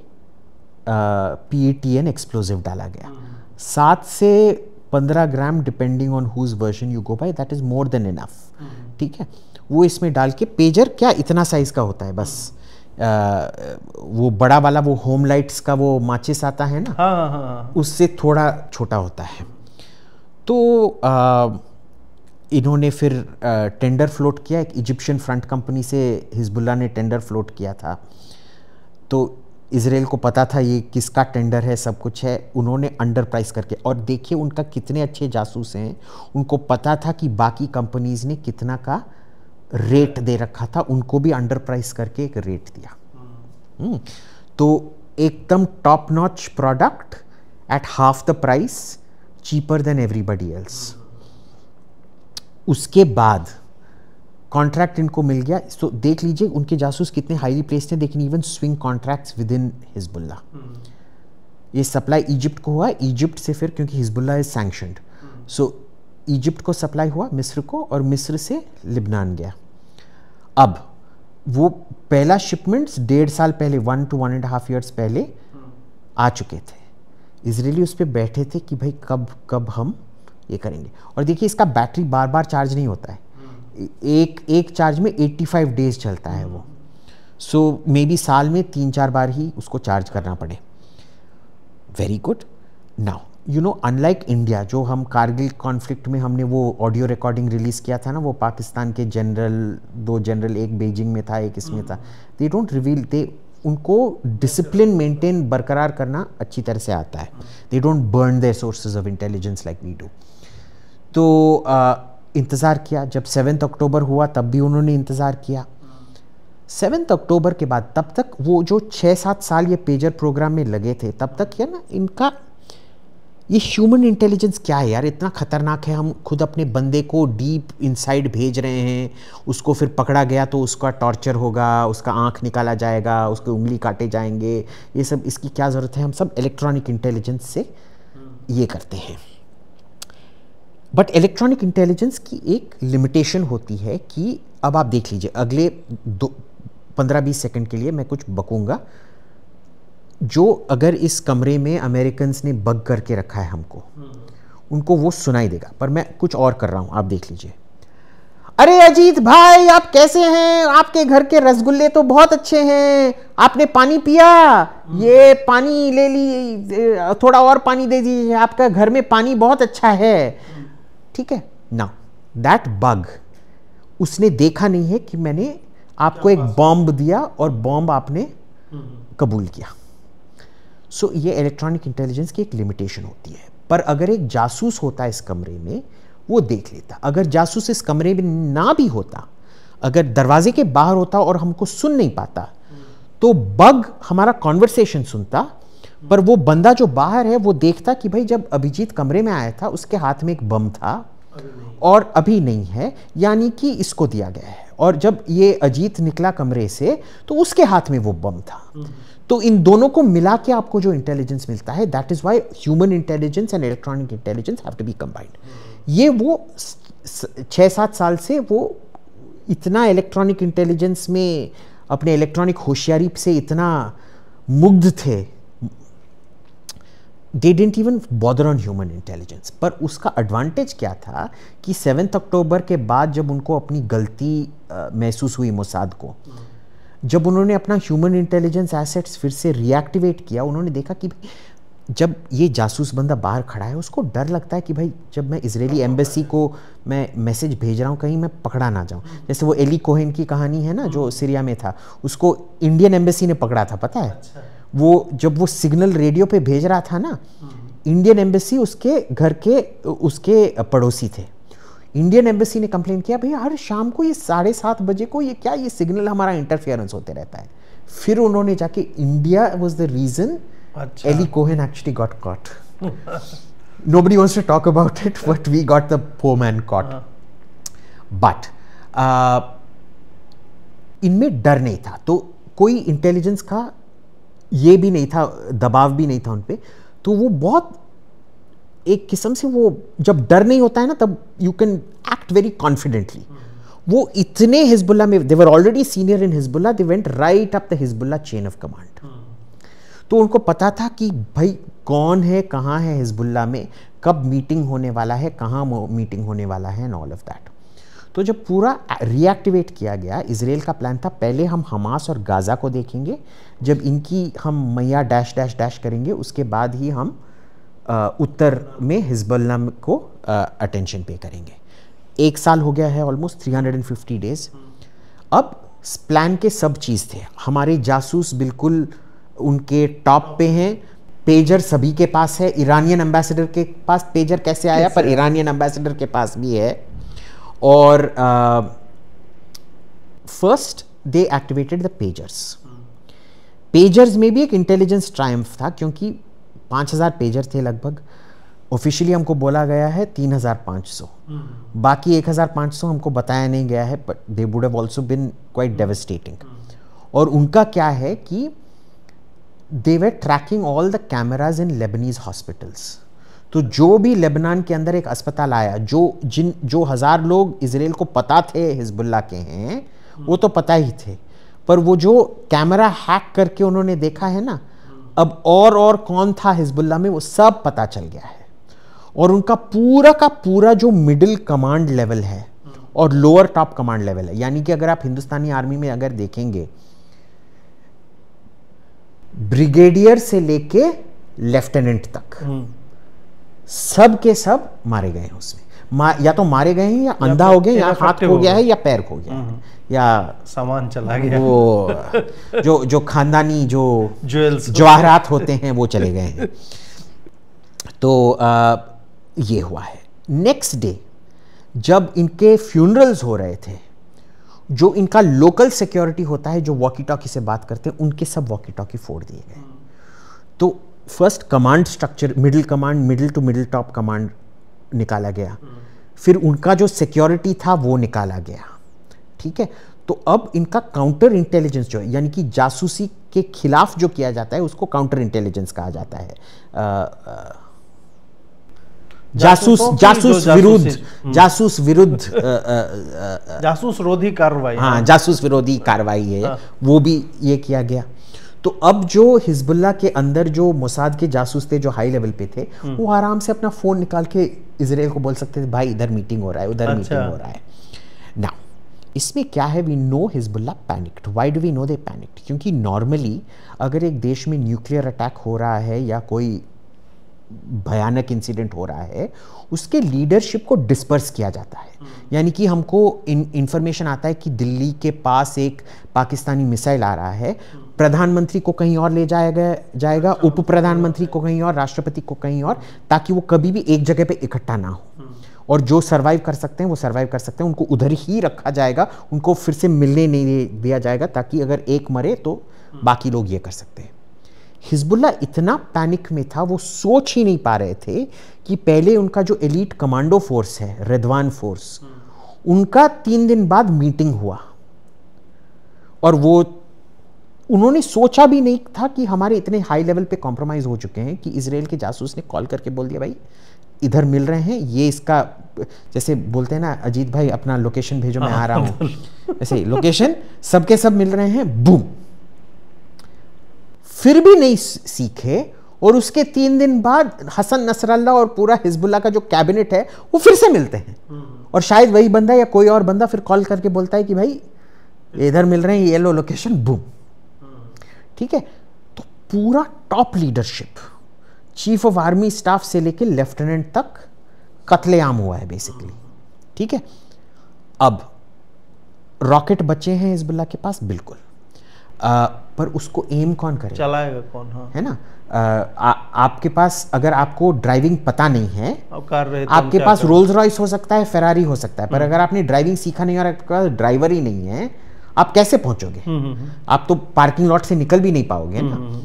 PATN एक्सप्लोजिव डाला गया। 7 से 15 gram depending on whose version you go by, that is more than enough. ठीक है। वो इसमें डाल के, पेजर क्या इतना साइज का होता है बस, वो बड़ा वाला वो होम लाइट्स का वो माचिस आता है ना, हाँ। उससे थोड़ा छोटा होता है। तो इन्होंने फिर टेंडर फ्लोट किया, एक इजिप्शियन फ्रंट कंपनी से हिजबुल्लाह ने टेंडर फ्लोट किया था। तो इजराइल को पता था ये किसका टेंडर है, सब कुछ है। उन्होंने अंडर प्राइस करके, और देखिए उनका कितने अच्छे जासूस हैं, उनको पता था कि बाकी कंपनीज ने कितना का रेट दे रखा था, उनको भी अंडर प्राइस करके एक रेट दिया। तो एकदम top notch product at half the price, cheaper than everybody else. उसके बाद कॉन्ट्रैक्ट इनको मिल गया। तो देख लीजिए उनके जासूस कितने हाईली प्लेस्ड हैं, लेकिन even swing contracts with in Hezbollah. ये सप्लाई इजिप्ट को हुआ, इजिप्ट से फिर, क्योंकि Hezbollah is sanctioned, so Egypt को सप्लाई हुआ, मिस्र को, और मिस्र से लिबनान गया। अब वो पहला शिपमेंट्स 1.5 साल पहले, 1 to 1.5 years पहले आ चुके थे। इजरायली उस पर बैठे थे कि भाई कब हम ये करेंगे। और देखिए इसका बैटरी बार बार चार्ज नहीं होता है, एक चार्ज में 85 डेज चलता है वो। सो मे बी साल में 3-4 बार ही उसको चार्ज करना पड़े। Very good. Now you know, unlike India, जो हम कारगिल कॉन्फ्लिक्ट में हमने वो ऑडियो रिकॉर्डिंग रिलीज किया था ना, वो पाकिस्तान के दो जनरल, एक बीजिंग में था एक इसमें था, दे डोंट रिवील, उनको डिसिप्लिन मेंटेन बरकरार करना अच्छी तरह से आता है। They don't burn their sources of intelligence like we do. तो इंतज़ार किया, जब 7 अक्टूबर हुआ तब भी उन्होंने इंतज़ार किया। 7 अक्टूबर के बाद, तब तक वो जो 6-7 साल ये पेजर प्रोग्राम में लगे थे, तब तक क्या ना, इनका ये ह्यूमन इंटेलिजेंस क्या है यार, इतना खतरनाक है। हम खुद अपने बंदे को डीप इनसाइड भेज रहे हैं, उसको फिर पकड़ा गया तो उसका टॉर्चर होगा, उसका आँख निकाला जाएगा, उसके उंगली काटे जाएंगे, ये सब, इसकी क्या ज़रूरत है। हम सब इलेक्ट्रॉनिक इंटेलिजेंस से ये करते हैं। बट इलेक्ट्रॉनिक इंटेलिजेंस की एक लिमिटेशन होती है कि अब आप देख लीजिए, अगले 15-20 सेकंड के लिए मैं कुछ बकूंगा, जो अगर इस कमरे में अमेरिकन्स ने बग करके रखा है हमको, उनको वो सुनाई देगा, पर मैं कुछ और कर रहा हूं, आप देख लीजिए। अरे अजीत भाई, आप कैसे हैं? आपके घर के रसगुल्ले तो बहुत अच्छे हैं, आपने पानी पिया? ये पानी ले ली, थोड़ा और पानी दे दीजिए, आपका घर में पानी बहुत अच्छा है। ठीक है ना, दैट बग, उसने देखा नहीं है कि मैंने आपको एक बॉम्ब दिया और बॉम्ब आपने कबूल किया। सो ये इलेक्ट्रॉनिक इंटेलिजेंस की एक लिमिटेशन होती है। पर अगर एक जासूस होता इस कमरे में वो देख लेता। अगर जासूस इस कमरे में ना भी होता, अगर दरवाजे के बाहर होता और हमको सुन नहीं पाता, तो बग हमारा कॉन्वर्सेशन सुनता, पर वो बंदा जो बाहर है वो देखता कि भाई जब अभिजीत कमरे में आया था उसके हाथ में एक बम था और अभी नहीं है, यानी कि इसको दिया गया है। और जब ये अजीत निकला कमरे से तो उसके हाथ में वो बम था। तो इन दोनों को मिला के आपको जो इंटेलिजेंस मिलता है, that is why human intelligence and electronic intelligence have to be combined. ये वो 6-7 साल से वो इतना इलेक्ट्रॉनिक इंटेलिजेंस में अपने इलेक्ट्रॉनिक होशियारी से इतना मुग्ध थे, they didn't even bother on human intelligence। पर उसका एडवांटेज क्या था कि 7 अक्टूबर के बाद जब उनको अपनी गलती महसूस हुई मोसाद को, जब उन्होंने अपना ह्यूमन इंटेलिजेंस एसेट्स फिर से रिएक्टिवेट किया, उन्होंने देखा कि जब ये जासूस बंदा बाहर खड़ा है उसको डर लगता है कि भाई जब मैं इजरायली एम्बेसी को मैं मैसेज भेज रहा हूँ कहीं मैं पकड़ा ना जाऊँ। जैसे वो एली कोहेन की कहानी है ना, जो सीरिया में था, उसको इंडियन एम्बेसी ने पकड़ा था, पता है? वो जब वो सिग्नल रेडियो पे भेज रहा था ना, इंडियन एम्बेसी उसके घर के उसके पड़ोसी थे। इंडियन एम्बेसी ने कंप्लेन किया, भैया हर शाम को ये 7:30 बजे को ये क्या ये सिग्नल हमारा इंटरफेरेंस होते रहता है। फिर उन्होंने जाके, India was the reason Ellie Cohen actually got caught. Nobody wants to talk about it, but we got the poor man caught. But इनमें डर नहीं था, तो कोई इंटेलिजेंस का ये भी नहीं था, दबाव भी नहीं था उन पे। तो वो बहुत एक किस्म से, वो जब डर नहीं होता है ना तब you can act very confidently. वो इतने हिजबुल्ला में, they were already senior in Hezbollah, they went right up the Hezbollah chain of command. तो उनको पता था कि भाई कौन है, कहाँ है हिजबुल्ला में, कब मीटिंग होने वाला है, कहाँ मीटिंग होने वाला है, एंड ऑल ऑफ दैट। तो जब पूरा रिएक्टिवेट किया गया, इजराइल का प्लान था पहले हम हमास और गाज़ा को देखेंगे, जब इनकी हम मैया डैश डैश डैश करेंगे उसके बाद ही हम उत्तर में हिजबुल्ला को अटेंशन पे करेंगे। 1 साल हो गया है, ऑलमोस्ट 350 डेज। अब प्लान के सब चीज़ थे, हमारे जासूस बिल्कुल उनके टॉप पे हैं, पेजर सभी के पास है। ईरानियन एम्बेसडर के पास पेजर कैसे आया, पर ईरानियन एम्बेसडर के पास भी है। और first they activated the pagers. Pagers में भी एक इंटेलिजेंस ट्रायम्फ था, क्योंकि 5000 पेजर थे लगभग। ऑफिशियली हमको बोला गया है 3500, बाकी 1500 हमको बताया नहीं गया है, but they would have also been quite devastating. और उनका क्या है कि they were tracking all the cameras in Lebanese hospitals। तो जो भी लेबनान के अंदर एक अस्पताल आया, जो 1000 लोग इजराइल को पता थे हिजबुल्ला के हैं, वो तो पता ही थे, पर वो जो कैमरा हैक करके उन्होंने देखा है ना, अब और कौन था हिजबुल्ला में वो सब पता चल गया है। और उनका पूरा का पूरा जो मिडिल कमांड लेवल है और लोअर टॉप कमांड लेवल है, यानी कि अगर आप हिंदुस्तानी आर्मी में अगर देखेंगे, ब्रिगेडियर से लेके लेफ्टिनेंट तक सब के सब मारे गए हैं उसमें। या तो मारे गए हैं, या अंधा हो गया, या हाथ खो गया है, या पैर खो गया है, या सामान चला गया, वो जो खानदानी जो जवाहरात होते हैं वो चले गए हैं। तो ये हुआ है। नेक्स्ट डे जब इनके फ्यूनरल्स हो रहे थे, जो इनका लोकल सिक्योरिटी होता है, जो वॉकी टॉकी से बात करते हैं, उनके सब वॉकी टॉकी फोड़ दिए गए। तो first command structure, middle command, middle to middle top command निकाला गया। फिर उनका जो सिक्योरिटी था वो निकाला गया, ठीक है। तो अब इनका काउंटर इंटेलिजेंस जो है, यानी कि जासूसी के खिलाफ जो किया जाता है उसको काउंटर इंटेलिजेंस कहा जाता है। जासूस विरोधी कार्रवाई, हाँ, जासूस विरोधी कार्रवाई है। हाँ। वो भी ये किया गया। तो अब जो हिजबुल्ला के अंदर जो मोसाद के जासूस थे, जो हाई लेवल पे थे, वो आराम से अपना फोन निकाल के इजराइल को बोल सकते थे, भाई इधर मीटिंग हो रहा है, उधर मीटिंग हो रहा है। नाउ इसमें क्या है, we know Hezbollah panicked. Why do we know they panicked? क्योंकि नॉर्मली अगर एक देश में न्यूक्लियर अटैक हो रहा है या कोई भयानक इंसिडेंट हो रहा है, उसके लीडरशिप को डिस्पर्स किया जाता है। यानी कि हमको इंफॉर्मेशन आता है कि दिल्ली के पास एक पाकिस्तानी मिसाइल आ रहा है, प्रधानमंत्री को कहीं और ले जाएगा, उप प्रधानमंत्री को कहीं और, राष्ट्रपति को कहीं और, ताकि वो कभी भी एक जगह पे इकट्ठा ना हो। और जो सरवाइव कर सकते हैं वो सरवाइव कर सकते हैं, उनको उधर ही रखा जाएगा, उनको फिर से मिलने नहीं दिया जाएगा, ताकि अगर एक मरे तो बाकी लोग ये कर सकते हैं। हिजबुल्लाह इतना पैनिक में था, वो सोच ही नहीं पा रहे थे कि पहले उनका जो एलीट कमांडो फोर्स है, रिदवान फोर्स, उनका 3 दिन बाद मीटिंग हुआ, और वो उन्होंने सोचा भी नहीं था कि हमारे इतने हाई लेवल पे कॉम्प्रोमाइज हो चुके हैं कि इजराइल के जासूस ने कॉल करके बोल दिया भाई इधर मिल रहे हैं, ये इसका, जैसे बोलते हैं ना अजीत भाई अपना लोकेशन भेजो मैं आ रहा हूं, ऐसे लोकेशन सबके सब मिल रहे हैं, बूम। फिर भी नहीं सीखे, और उसके 3 दिन बाद हसन नसरल्ला और पूरा हिजबुल्लाह का जो कैबिनेट है वो फिर से मिलते हैं, और शायद वही बंदा या कोई और बंदा फिर कॉल करके बोलता है कि भाई इधर मिल रहे हैं, ये लो लोकेशन, बूम। ठीक है, तो पूरा top leadership, chief of army staff से लेकर लेफ्टिनेंट तक कत्लेआम हुआ है बेसिकली। ठीक है, अब रॉकेट बचे हैं हिजबुल्लाह के पास, बिल्कुल, पर उसको एम कौन करे, चलाएगा कौन, हाँ, है ना। आपके पास अगर आपको ड्राइविंग पता नहीं है, आपके पास रोल्स रॉयस हो सकता है, फेरारी हो सकता है, पर अगर आपने ड्राइविंग सीखा नहीं और आपके पास ड्राइवर ही नहीं है, आप कैसे पहुंचोगे? आप तो पार्किंग लॉट से निकल भी नहीं पाओगे ना।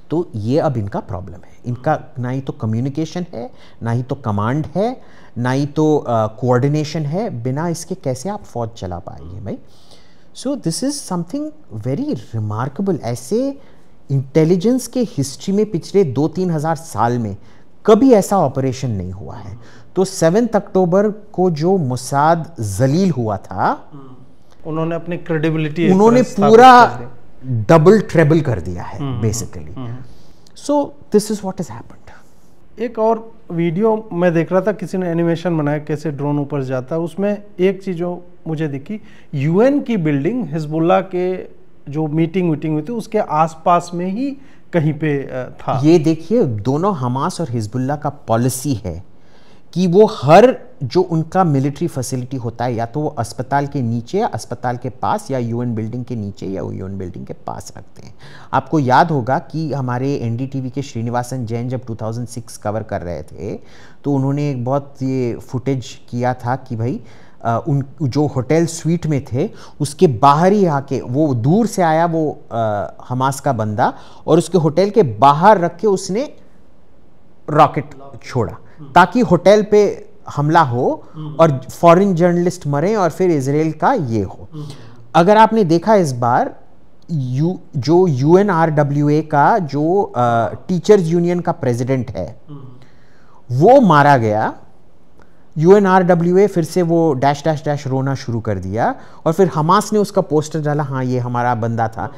तो ये अब इनका प्रॉब्लम है, इनका ना ही तो कम्युनिकेशन है, ना ही तो कमांड है, ना ही तो कोऑर्डिनेशन है, बिना इसके कैसे आप फौज चला पाएंगे भाई। सो this is something very remarkable. ऐसे इंटेलिजेंस के हिस्ट्री में पिछले 2-3 हज़ार साल में कभी ऐसा ऑपरेशन नहीं हुआ है। तो 7 अक्टूबर को जो मोसाद जलील हुआ था, उन्होंने अपनी क्रेडिबिलिटी, उन्होंने पूरा डबल ट्रेबल कर दिया है basically. So this is what has happened. एक और वीडियो मैं देख रहा था, किसी ने एनिमेशन बनाया कैसे ड्रोन ऊपर जाता है, उसमें एक चीज जो मुझे दिखी, यूएन की बिल्डिंग हिजबुल्लाह के जो मीटिंग हुई थी उसके आसपास में ही कहीं पे था। ये देखिए, दोनों हमास और हिजबुल्लाह का पॉलिसी है कि वो हर जो उनका मिलिट्री फैसिलिटी होता है, या तो वो अस्पताल के नीचे या अस्पताल के पास, या यूएन बिल्डिंग के नीचे या यूएन बिल्डिंग के पास रखते हैं। आपको याद होगा कि हमारे एनडीटीवी के श्रीनिवासन जैन जब 2006 कवर कर रहे थे, तो उन्होंने एक बहुत ये फुटेज किया था कि भाई उन जो होटल स्वीट में थे उसके बाहर ही आके, वो दूर से आया वो हमास का बंदा, और उसके होटल के बाहर रख के उसने रॉकेट छोड़ा ताकि होटल पे हमला हो और फॉरेन जर्नलिस्ट मरे और फिर इजराइल का ये हो। अगर आपने देखा इस बार जो UNRWA का जो टीचर्स यूनियन का प्रेसिडेंट है वो मारा गया, UNRWA फिर से वो डैश डैश डैश रोना शुरू कर दिया, और फिर हमास ने उसका पोस्टर डाला, हाँ ये हमारा बंदा था।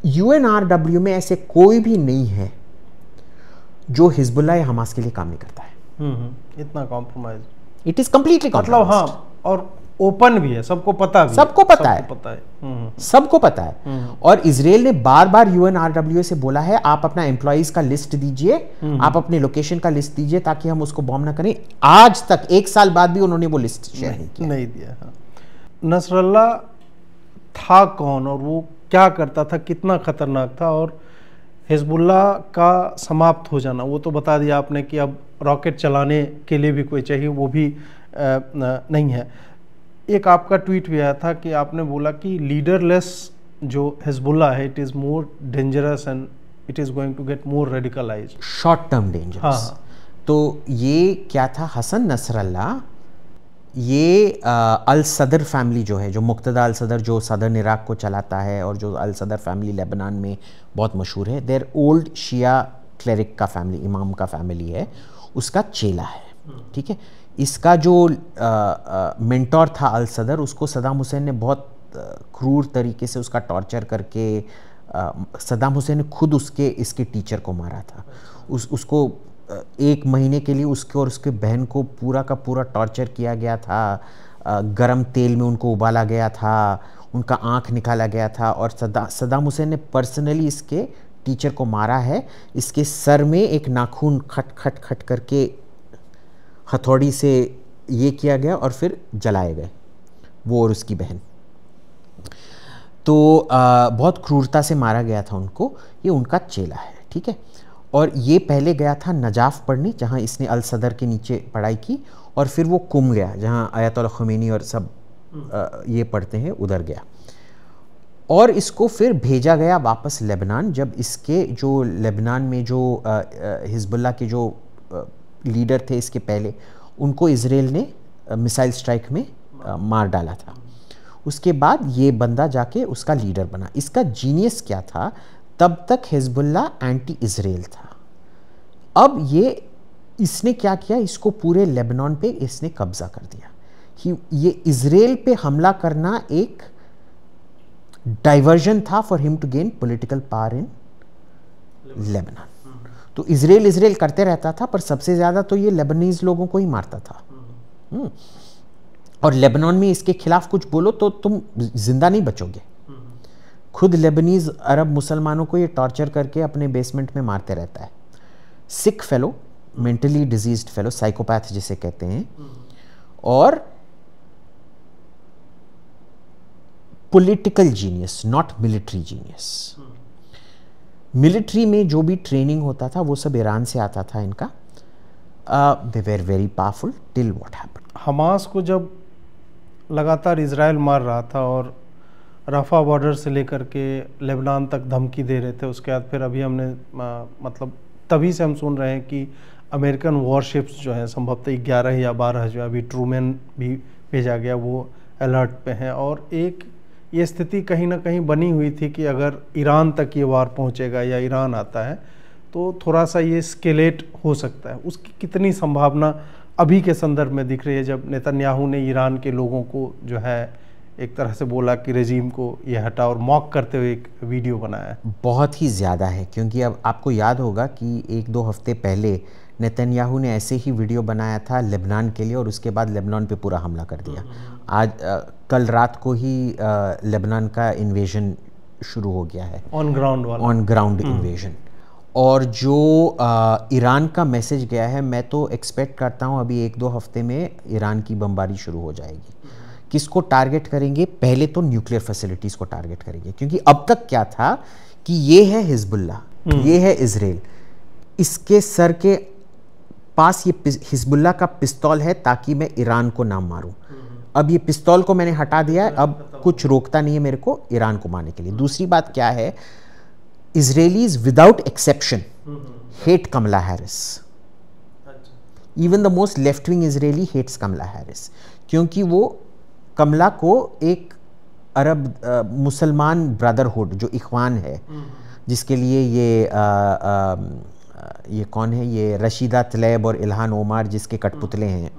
UNRWA में ऐसे कोई भी नहीं है जो हिजबुल्लाह या हमास के लिए काम नहीं करता है। इतना कॉम्प्रोमाइज, इट इज कंप्लीटली, मतलब हाँ, और ओपन भी है, सबको पता भी, सबको पता है, सबको पता है। और इजराइल ने बार बार UNRWA से बोला है आप अपना एम्प्लॉइज का लिस्ट दीजिए, आप अपने लोकेशन का लिस्ट दीजिए ताकि हम उसको बॉम्ब ना करें। आज तक 1 साल बाद भी उन्होंने वो लिस्ट शेयर नहीं दिया। हाँ। नसरल्ला था कौन और वो क्या करता था, कितना खतरनाक था, और हिजबुल्लाह का समाप्त हो जाना, वो तो बता दिया आपने कि अब रॉकेट चलाने के लिए भी कोई चाहिए, वो भी नहीं है। एक आपका ट्वीट भी आया था कि आपने बोला कि लीडरलेस जो हिजबुल्लाह है, it is more dangerous and it is going to get more radicalised, short term dangerous. हाँ। तो ये क्या था, हसन नसरल्ला, ये अल सदर फैमिली जो है, जो मुक्तदा अल सदर जो सदर्न इराक को चलाता है, और जो अल सदर फैमिली लेबनान में बहुत मशहूर है, देयर ओल्ड शिया क्लेरिक का फैमिली, इमाम का फैमिली है, उसका चेला है। ठीक है, इसका जो मेंटोर था अल सदर, उसको सदाम हुसैन ने बहुत क्रूर तरीके से उसका टॉर्चर करके, सदाम हुसैन ने खुद इसके टीचर को मारा था। उसको 1 महीने के लिए उसके और उसके बहन को पूरा का पूरा टॉर्चर किया गया था, गरम तेल में उनको उबाला गया था, उनका आँख निकाला गया था, और सदाम हुसैन ने पर्सनली इसके टीचर को मारा है, इसके सर में एक नाखून खट खट खट करके हथौड़ी से ये किया गया और फिर जलाए गए, वो और उसकी बहन। तो बहुत क्रूरता से मारा गया था उनको। ये उनका चेला है, ठीक है। और ये पहले गया था नजाफ पढ़ने, जहाँ इसने अल सदर के नीचे पढ़ाई की, और फिर वो कुम गया जहाँ आयतुल्लाह ख़ुमैनी और सब ये पढ़ते हैं, उधर गया। और इसको फिर भेजा गया वापस लेबनान, जब इसके जो लेबनान में जो हिजबुल्लाह के जो लीडर थे इसके पहले, उनको इजराइल ने मिसाइल स्ट्राइक में मार डाला था। उसके बाद ये बंदा जाके उसका लीडर बना। इसका जीनियस क्या था, तब तक हिजबुल्लाह एंटी इजराइल था। अब इसने क्या किया, इसको पूरे लेबनान पे इसने कब्जा कर दिया कि ये इजराइल पे हमला करना एक डाइवर्जन था for him to gain political power in Lebanon. तो इजराइल करते रहता था, पर सबसे ज़्यादा तो ये लेबनीज लोगों को ही मारता था। और लेबनान में इसके खिलाफ कुछ बोलो तो तुम जिंदा नहीं बचोगे। खुद लेबनीज अरब मुसलमानों को ये टॉर्चर करके अपने बेसमेंट में मारते रहता है। Sick fellow, mentally diseased fellow, psychopath जिसे कहते हैं। और political genius, not military genius. Military में जो भी ट्रेनिंग होता था वो सब ईरान से आता था इनका। They were very powerful till what happened. Hamas को जब लगातार इजराइल मार रहा था और रफ़ा बॉर्डर से लेकर के लेबनान तक धमकी दे रहे थे, उसके बाद फिर अभी हमने मतलब तभी से हम सुन रहे हैं कि अमेरिकन वॉरशिप्स जो हैं संभवतः 11 या 12 जो अभी ट्रूमैन भी भेजा गया, वो अलर्ट पे हैं। और एक ये स्थिति कहीं ना कहीं बनी हुई थी कि अगर ईरान तक ये वार पहुंचेगा या ईरान आता है तो थोड़ा सा ये स्केलेट हो सकता है। उसकी कितनी संभावना अभी के संदर्भ में दिख रही है, जब नेतन्याहू ने ईरान के लोगों को जो है एक तरह से बोला कि रेजीम को ये हटा, और मॉक करते हुए एक वीडियो बनाया? बहुत ही ज़्यादा है, क्योंकि अब आपको याद होगा कि 1-2 हफ्ते पहले नेतन्याहू ने ऐसे ही वीडियो बनाया था लेबनान के लिए, और उसके बाद लेबनान पे पूरा हमला कर दिया। आज कल रात को ही लेबनान का इन्वेजन शुरू हो गया है, ऑन ग्राउंड वाला, ऑन ग्राउंड इन्वेजन। और जो ईरान का मैसेज गया है, मैं तो एक्सपेक्ट करता हूँ अभी 1-2 हफ्ते में ईरान की बमबारी शुरू हो जाएगी। किसको टारगेट करेंगे? पहले तो न्यूक्लियर फैसिलिटीज़ को टारगेट करेंगे, क्योंकि अब तक क्या था कि ये है हिजबुल्लाह, ये है इजराइल, इसके सर के पास ये हिजबुल्लाह का पिस्तौल है ताकि मैं ईरान को ना मारूं। अब ये पिस्तौल को मैंने हटा दिया है, अब कुछ रोकता नहीं है मेरे को ईरान को मारने के लिए। दूसरी बात क्या है, Israelis without exception hate Kamala Harris. Even the most left wing Israeli hates Kamala Harris, क्योंकि वो कमला को एक अरब मुसलमान ब्रदरहुड जो इख्वान है, जिसके लिए ये कौन है, ये रशीदा तलैब और इल्हान ओमार जिसके कठपुतले हैं,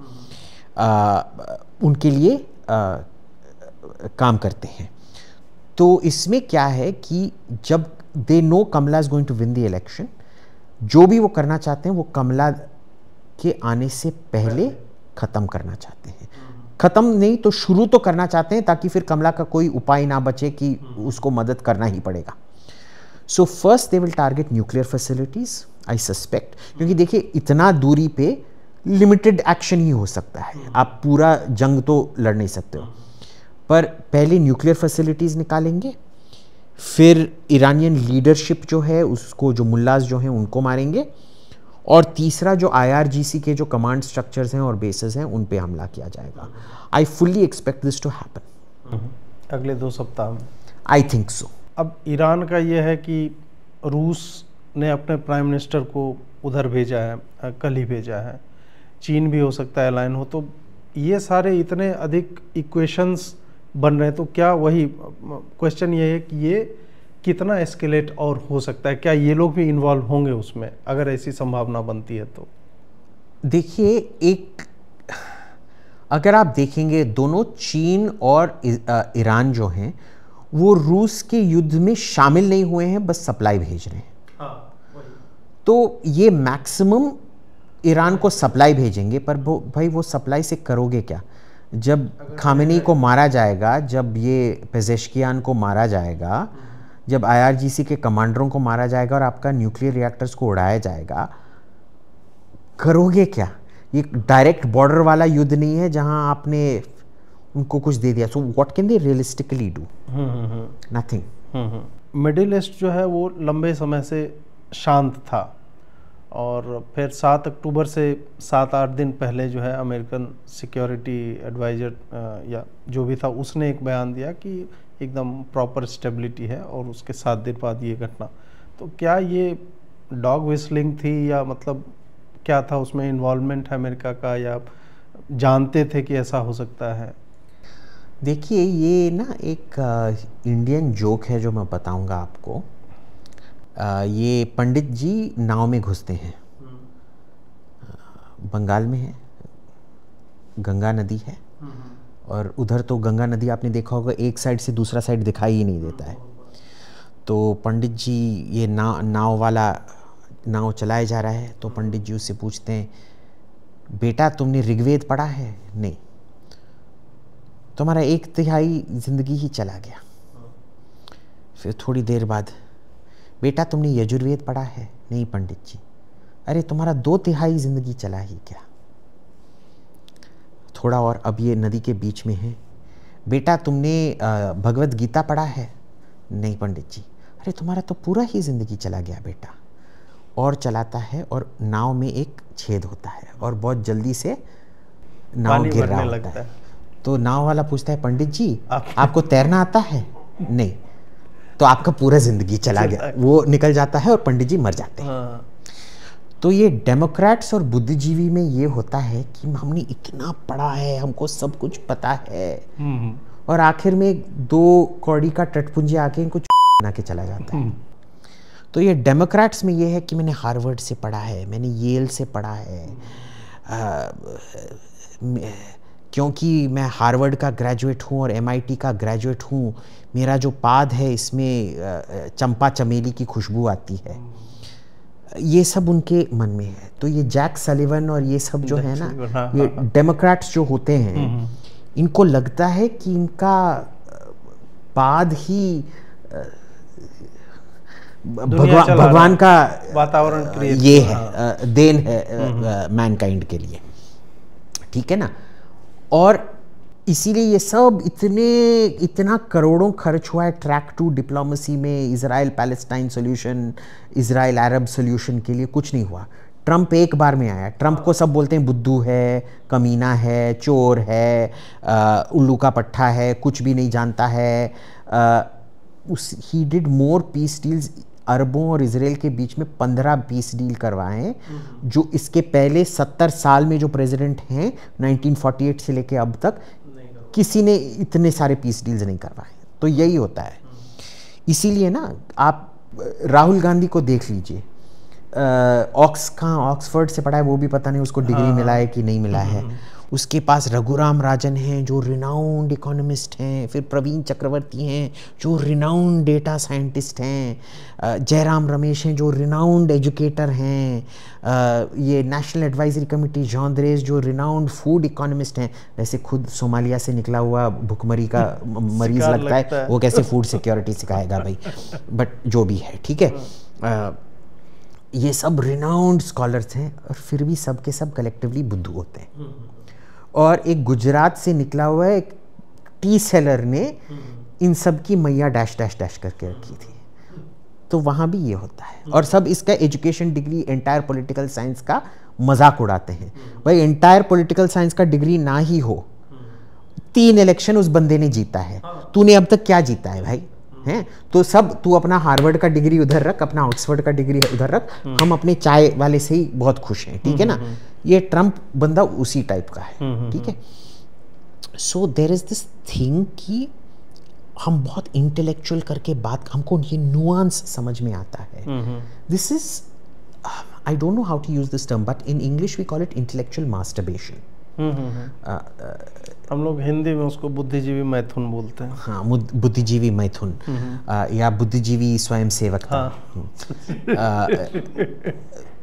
उनके लिए काम करते हैं। तो इसमें क्या है कि जब they know Kamala is going to win the election, जो भी वो करना चाहते हैं वो कमला के आने से पहले ख़त्म करना चाहते हैं। ख़त्म नहीं तो शुरू तो करना चाहते हैं, ताकि फिर कमला का कोई उपाय ना बचे कि उसको मदद करना ही पड़ेगा। So first they will target nuclear facilities, I suspect, क्योंकि देखिए इतना दूरी पे लिमिटेड एक्शन ही हो सकता है, आप पूरा जंग तो लड़ नहीं सकते हो। पर पहले न्यूक्लियर फैसिलिटीज़ निकालेंगे, फिर ईरानियन लीडरशिप जो है उसको, जो मुल्लाज जो हैं उनको मारेंगे, और तीसरा जो IRGC के जो कमांड स्ट्रक्चर्स हैं और बेसेस हैं उन पे हमला किया जाएगा। I fully expect this to happen अगले 2 सप्ताह में, आई थिंक सो। अब ईरान का ये है कि रूस ने अपने प्राइम मिनिस्टर को उधर भेजा है, कल ही भेजा है, चीन भी हो सकता है अलाइन हो, तो ये सारे इतने अधिक इक्वेशंस बन रहे हैं। तो क्या वही क्वेश्चन ये है कि ये कितना एस्केलेट और हो सकता है, क्या ये लोग भी इन्वॉल्व होंगे उसमें, अगर ऐसी संभावना बनती है तो? देखिए, एक अगर आप देखेंगे दोनों चीन और ईरान जो हैं वो रूस के युद्ध में शामिल नहीं हुए हैं, बस सप्लाई भेज रहे हैं। तो ये मैक्सिमम ईरान को सप्लाई भेजेंगे, पर भाई वो सप्लाई से करोगे क्या? जब खामेनी को मारा जाएगा, जब ये पेजेश्कियान को मारा जाएगा, जब IRGC के कमांडरों को मारा जाएगा और आपका न्यूक्लियर रिएक्टर्स को उड़ाया जाएगा, करोगे क्या? ये डायरेक्ट बॉर्डर वाला युद्ध नहीं है जहां आपने उनको कुछ दे दिया। So what can they realistically do? Nothing. Middle east जो है वो लंबे समय से शांत था, और फिर 7 अक्टूबर से 7-8 दिन पहले जो है अमेरिकन सिक्योरिटी एडवाइज़र या जो भी था उसने एक बयान दिया कि एकदम प्रॉपर स्टेबिलिटी है, और उसके 7 दिन बाद ये घटना। तो क्या ये डॉग विस्लिंग थी, या मतलब क्या था उसमें इन्वॉल्वमेंट है अमेरिका का, या जानते थे कि ऐसा हो सकता है? देखिए, ये ना एक इंडियन जोक है जो मैं बताऊंगा आपको। ये पंडित जी नाव में घुसते हैं, बंगाल में है, गंगा नदी है, और उधर तो गंगा नदी आपने देखा होगा एक साइड से दूसरा साइड दिखाई ही नहीं देता है। तो पंडित जी ये नाव वाला नाव चलाया जा रहा है, तो पंडित जी उससे पूछते हैं, बेटा तुमने ऋग्वेद पढ़ा है? नहीं। तुम्हारा 1/3 जिंदगी ही चला गया। फिर थोड़ी देर बाद, बेटा तुमने यजुर्वेद पढ़ा है? नहीं पंडित जी। अरे तुम्हारा 2/3 जिंदगी चला ही क्या? थोड़ा और, अब ये नदी के बीच में है, बेटा तुमने भगवत गीता पढ़ा है? नहीं पंडित जी। अरे तुम्हारा तो पूरा ही जिंदगी चला गया बेटा। और चलाता है, और नाव में एक छेद होता है और बहुत जल्दी से नाव गिर रहा होता है। तो नाव वाला पूछता है, पंडित जी आपको तैरना आता है? नहीं। तो आपका पूरा जिंदगी चला गया। वो निकल जाता है और पंडित जी मर जाते हैं। तो ये डेमोक्रेट्स और बुद्धिजीवी में ये होता है कि हमने इतना पढ़ा है, हमको सब कुछ पता है, और आखिर में 2 कौड़ी का टटपुंजी आके इनको बना के चला जाता है। तो ये डेमोक्रेट्स में ये है कि मैंने हार्वर्ड से पढ़ा है, मैंने येल से पढ़ा है, क्योंकि मैं हार्वर्ड का ग्रेजुएट हूँ और MIT का ग्रेजुएट हूँ, मेरा जो पाद है इसमें चंपा चमेली की खुशबू आती है। ये सब उनके मन में है। तो ये जैक सलिवन और ये सब जो है ना, ये डेमोक्रेट्स जो होते हैं, इनको लगता है कि इनका पाद ही भगवान का वातावरण ये है, देन है मैनकाइंड के लिए, ठीक है ना। और इसीलिए ये सब इतना करोड़ों खर्च हुआ है ट्रैक 2 डिप्लोमेसी में, इजराइल पैलेस्टाइन सोल्यूशन, इजराइल अरब सोल्यूशन के लिए कुछ नहीं हुआ। ट्रंप एक बार में आया, ट्रंप को सब बोलते हैं बुद्धू है, कमीना है, चोर है, उल्लू का पट्टा है, कुछ भी नहीं जानता है। He did more peace deals, अरबों और इजराइल के बीच में 15 पीस डील करवाए, जो इसके पहले 70 साल में जो प्रेसिडेंट हैं 1948 से लेके अब तक किसी ने इतने सारे पीस डील्स नहीं करवाए। तो यही होता है। इसीलिए ना आप राहुल गांधी को देख लीजिए, ऑक्सफोर्ड से पढ़ा है, वो भी पता नहीं उसको डिग्री मिला है कि नहीं मिला है। उसके पास रघुराम राजन हैं जो रिनाउंड इकोनॉमिस्ट हैं, फिर प्रवीण चक्रवर्ती हैं जो रिनाउंड डेटा साइंटिस्ट हैं, जयराम रमेश हैं जो रिनाउंड एजुकेटर हैं, ये national advisory committee John dress जो रिनाउंड फूड इकोनॉमिस्ट हैं। वैसे खुद सोमालिया से निकला हुआ भुखमरी का मरीज लगता है, वो कैसे फूड सिक्योरिटी सिखाएगा भाई, बट जो भी है, ठीक है। ये सब रिनाउंड स्कॉलर्स हैं, और फिर भी सब के सब कलेक्टिवली बुद्धू होते हैं। और एक गुजरात से निकला हुआ एक टी सेलर ने इन सब की मैया डैश डैश डैश करके रखी थी। तो वहाँ भी ये होता है, और सब इसका education degree entire political science का मजाक उड़ाते हैं। भाई एंटायर पॉलिटिकल साइंस का डिग्री ना ही हो, 3 इलेक्शन उस बंदे ने जीता है, तूने अब तक क्या जीता है भाई? हैं? तो सब तू अपना हार्वर्ड का डिग्री उधर रख, अपना ऑक्सफोर्ड का डिग्री उधर रख, हम अपने चाय वाले से ही बहुत खुश हैं, ठीक है ना। ये ट्रंप बंदा उसी टाइप का है, ठीक है। So there is this thing कि हम बहुत इंटेलेक्चुअल करके बात, हमको ये नुआंस समझ में आता है। This is, I don't know how to use this term, but in English we call it intellectual masturbation. हम लोग हिंदी में उसको बुद्धिजीवी मैथुन बोलते हैं। हाँ, बुद्धिजीवी मैथुन या बुद्धिजीवी स्वयं सेवक।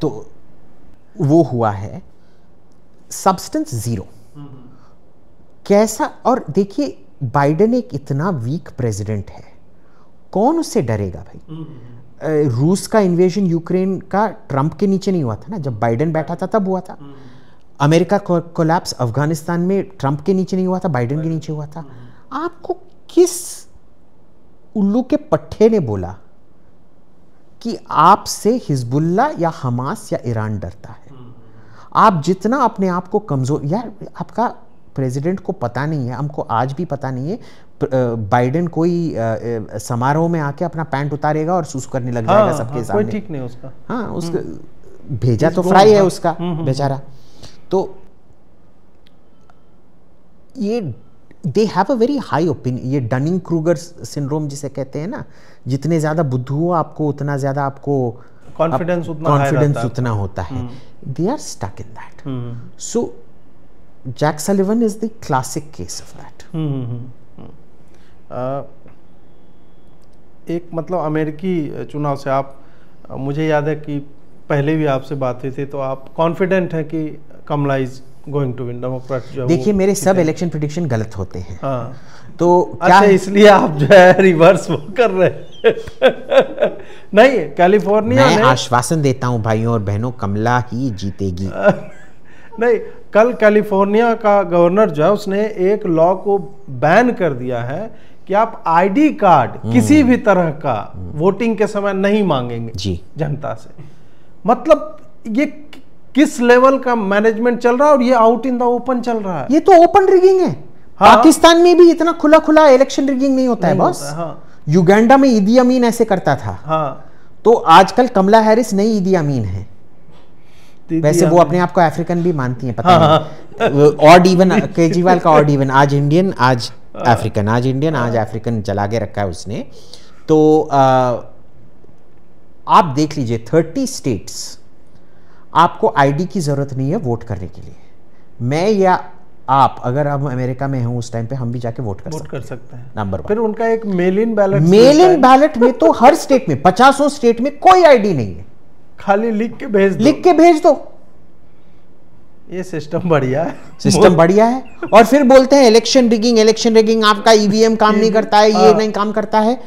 तो वो हुआ है, सब्सटेंस जीरो। कैसा? और देखिए बाइडेन एक इतना वीक प्रेसिडेंट है, कौन उससे डरेगा भाई? रूस का इन्वेजन यूक्रेन का ट्रंप के नीचे नहीं हुआ था ना, जब बाइडेन बैठा था तब हुआ था। अमेरिका कोलैप्स अफगानिस्तान में ट्रंप के नीचे नहीं हुआ था, बाइडेन के नीचे हुआ था। आपको किस उल्लू के पट्टे ने बोला कि आपसे हिजबुल्ला या हमास या ईरान डरता है? आप जितना अपने आप को कमजोर, यार आपका प्रेसिडेंट को पता नहीं है, हमको आज भी पता नहीं है, बाइडेन कोई समारोह में आके अपना पैंट उतारेगा और सुसु करने लग जाएगा सबके सामने। कोई ठीक नहीं उसका। हाँ, उसका भेजा तो फ्राई है उसका बेचारा। तो ये they have a very high opinion, ये डनिंग क्रूगर सिंड्रोम जिसे कहते हैं ना, जितने ज्यादा बुद्धू हो आपको उतना ज्यादा आपको कॉन्फिडेंस उतना होता है। They are stuck in that. So Jack Sullivan is the classic case of that. एक मतलब अमेरिकी चुनाव से आप, मुझे याद है कि पहले भी आपसे बात हुई थी, तो आप कॉन्फिडेंट हैं कि Kamala is going to win, Democrat जो। देखिए मेरे सब इलेक्शन प्रेडिक्शन गलत होते हैं। हाँ। तो क्या इसलिए आप जो है रिवर्स वो कर रहे हैं? नहीं, कैलिफोर्निया मैं आश्वासन देता हूं भाइयों और बहनों, कमला ही जीतेगी। नहीं, कल कैलिफोर्निया का गवर्नर जो है उसने एक लॉ को बैन कर दिया है कि आप आईडी कार्ड किसी भी तरह का वोटिंग के समय नहीं मांगेंगे जी जनता से। मतलब ये किस लेवल का मैनेजमेंट चल रहा है, और ये आउट इन द ओपन चल रहा है। ये तो ओपन रिगिंग है। हाँ? पाकिस्तान में भी इतना खुला खुला इलेक्शन रिगिंग नहीं होता है बॉस। हाँ। युगांडा में ईदी अमीन ऐसे करता था। हाँ। तो आजकल कमला हैरिस नई ईदी अमीन है। वैसे वो अपने आप को अफ्रीकन भी मानती हैं, पता नहीं। ऑड इवन, केजरीवाल का ऑड इवन, आज इंडियन आज अफ्रीकन, आज इंडियन आज अफ्रीकन चला के रखा है उसने। तो आप देख लीजिए 30 स्टेट्स आपको आईडी की जरूरत नहीं है वोट करने के लिए। मैं या आप अगर हम अमेरिका में हैं उस टाइम पे हम भी जाके वोट कर सकते हैं। नंबर 1। फिर उनका एक मेल इन बैलेट में तो हर स्टेट में 50 स्टेट में कोई आईडी नहीं है, खाली लिख के भेज दो। ये सिस्टम बढ़िया है। और फिर बोलते हैं इलेक्शन रिगिंग, आपका ईवीएम काम नहीं करता है, ये नहीं काम करता है।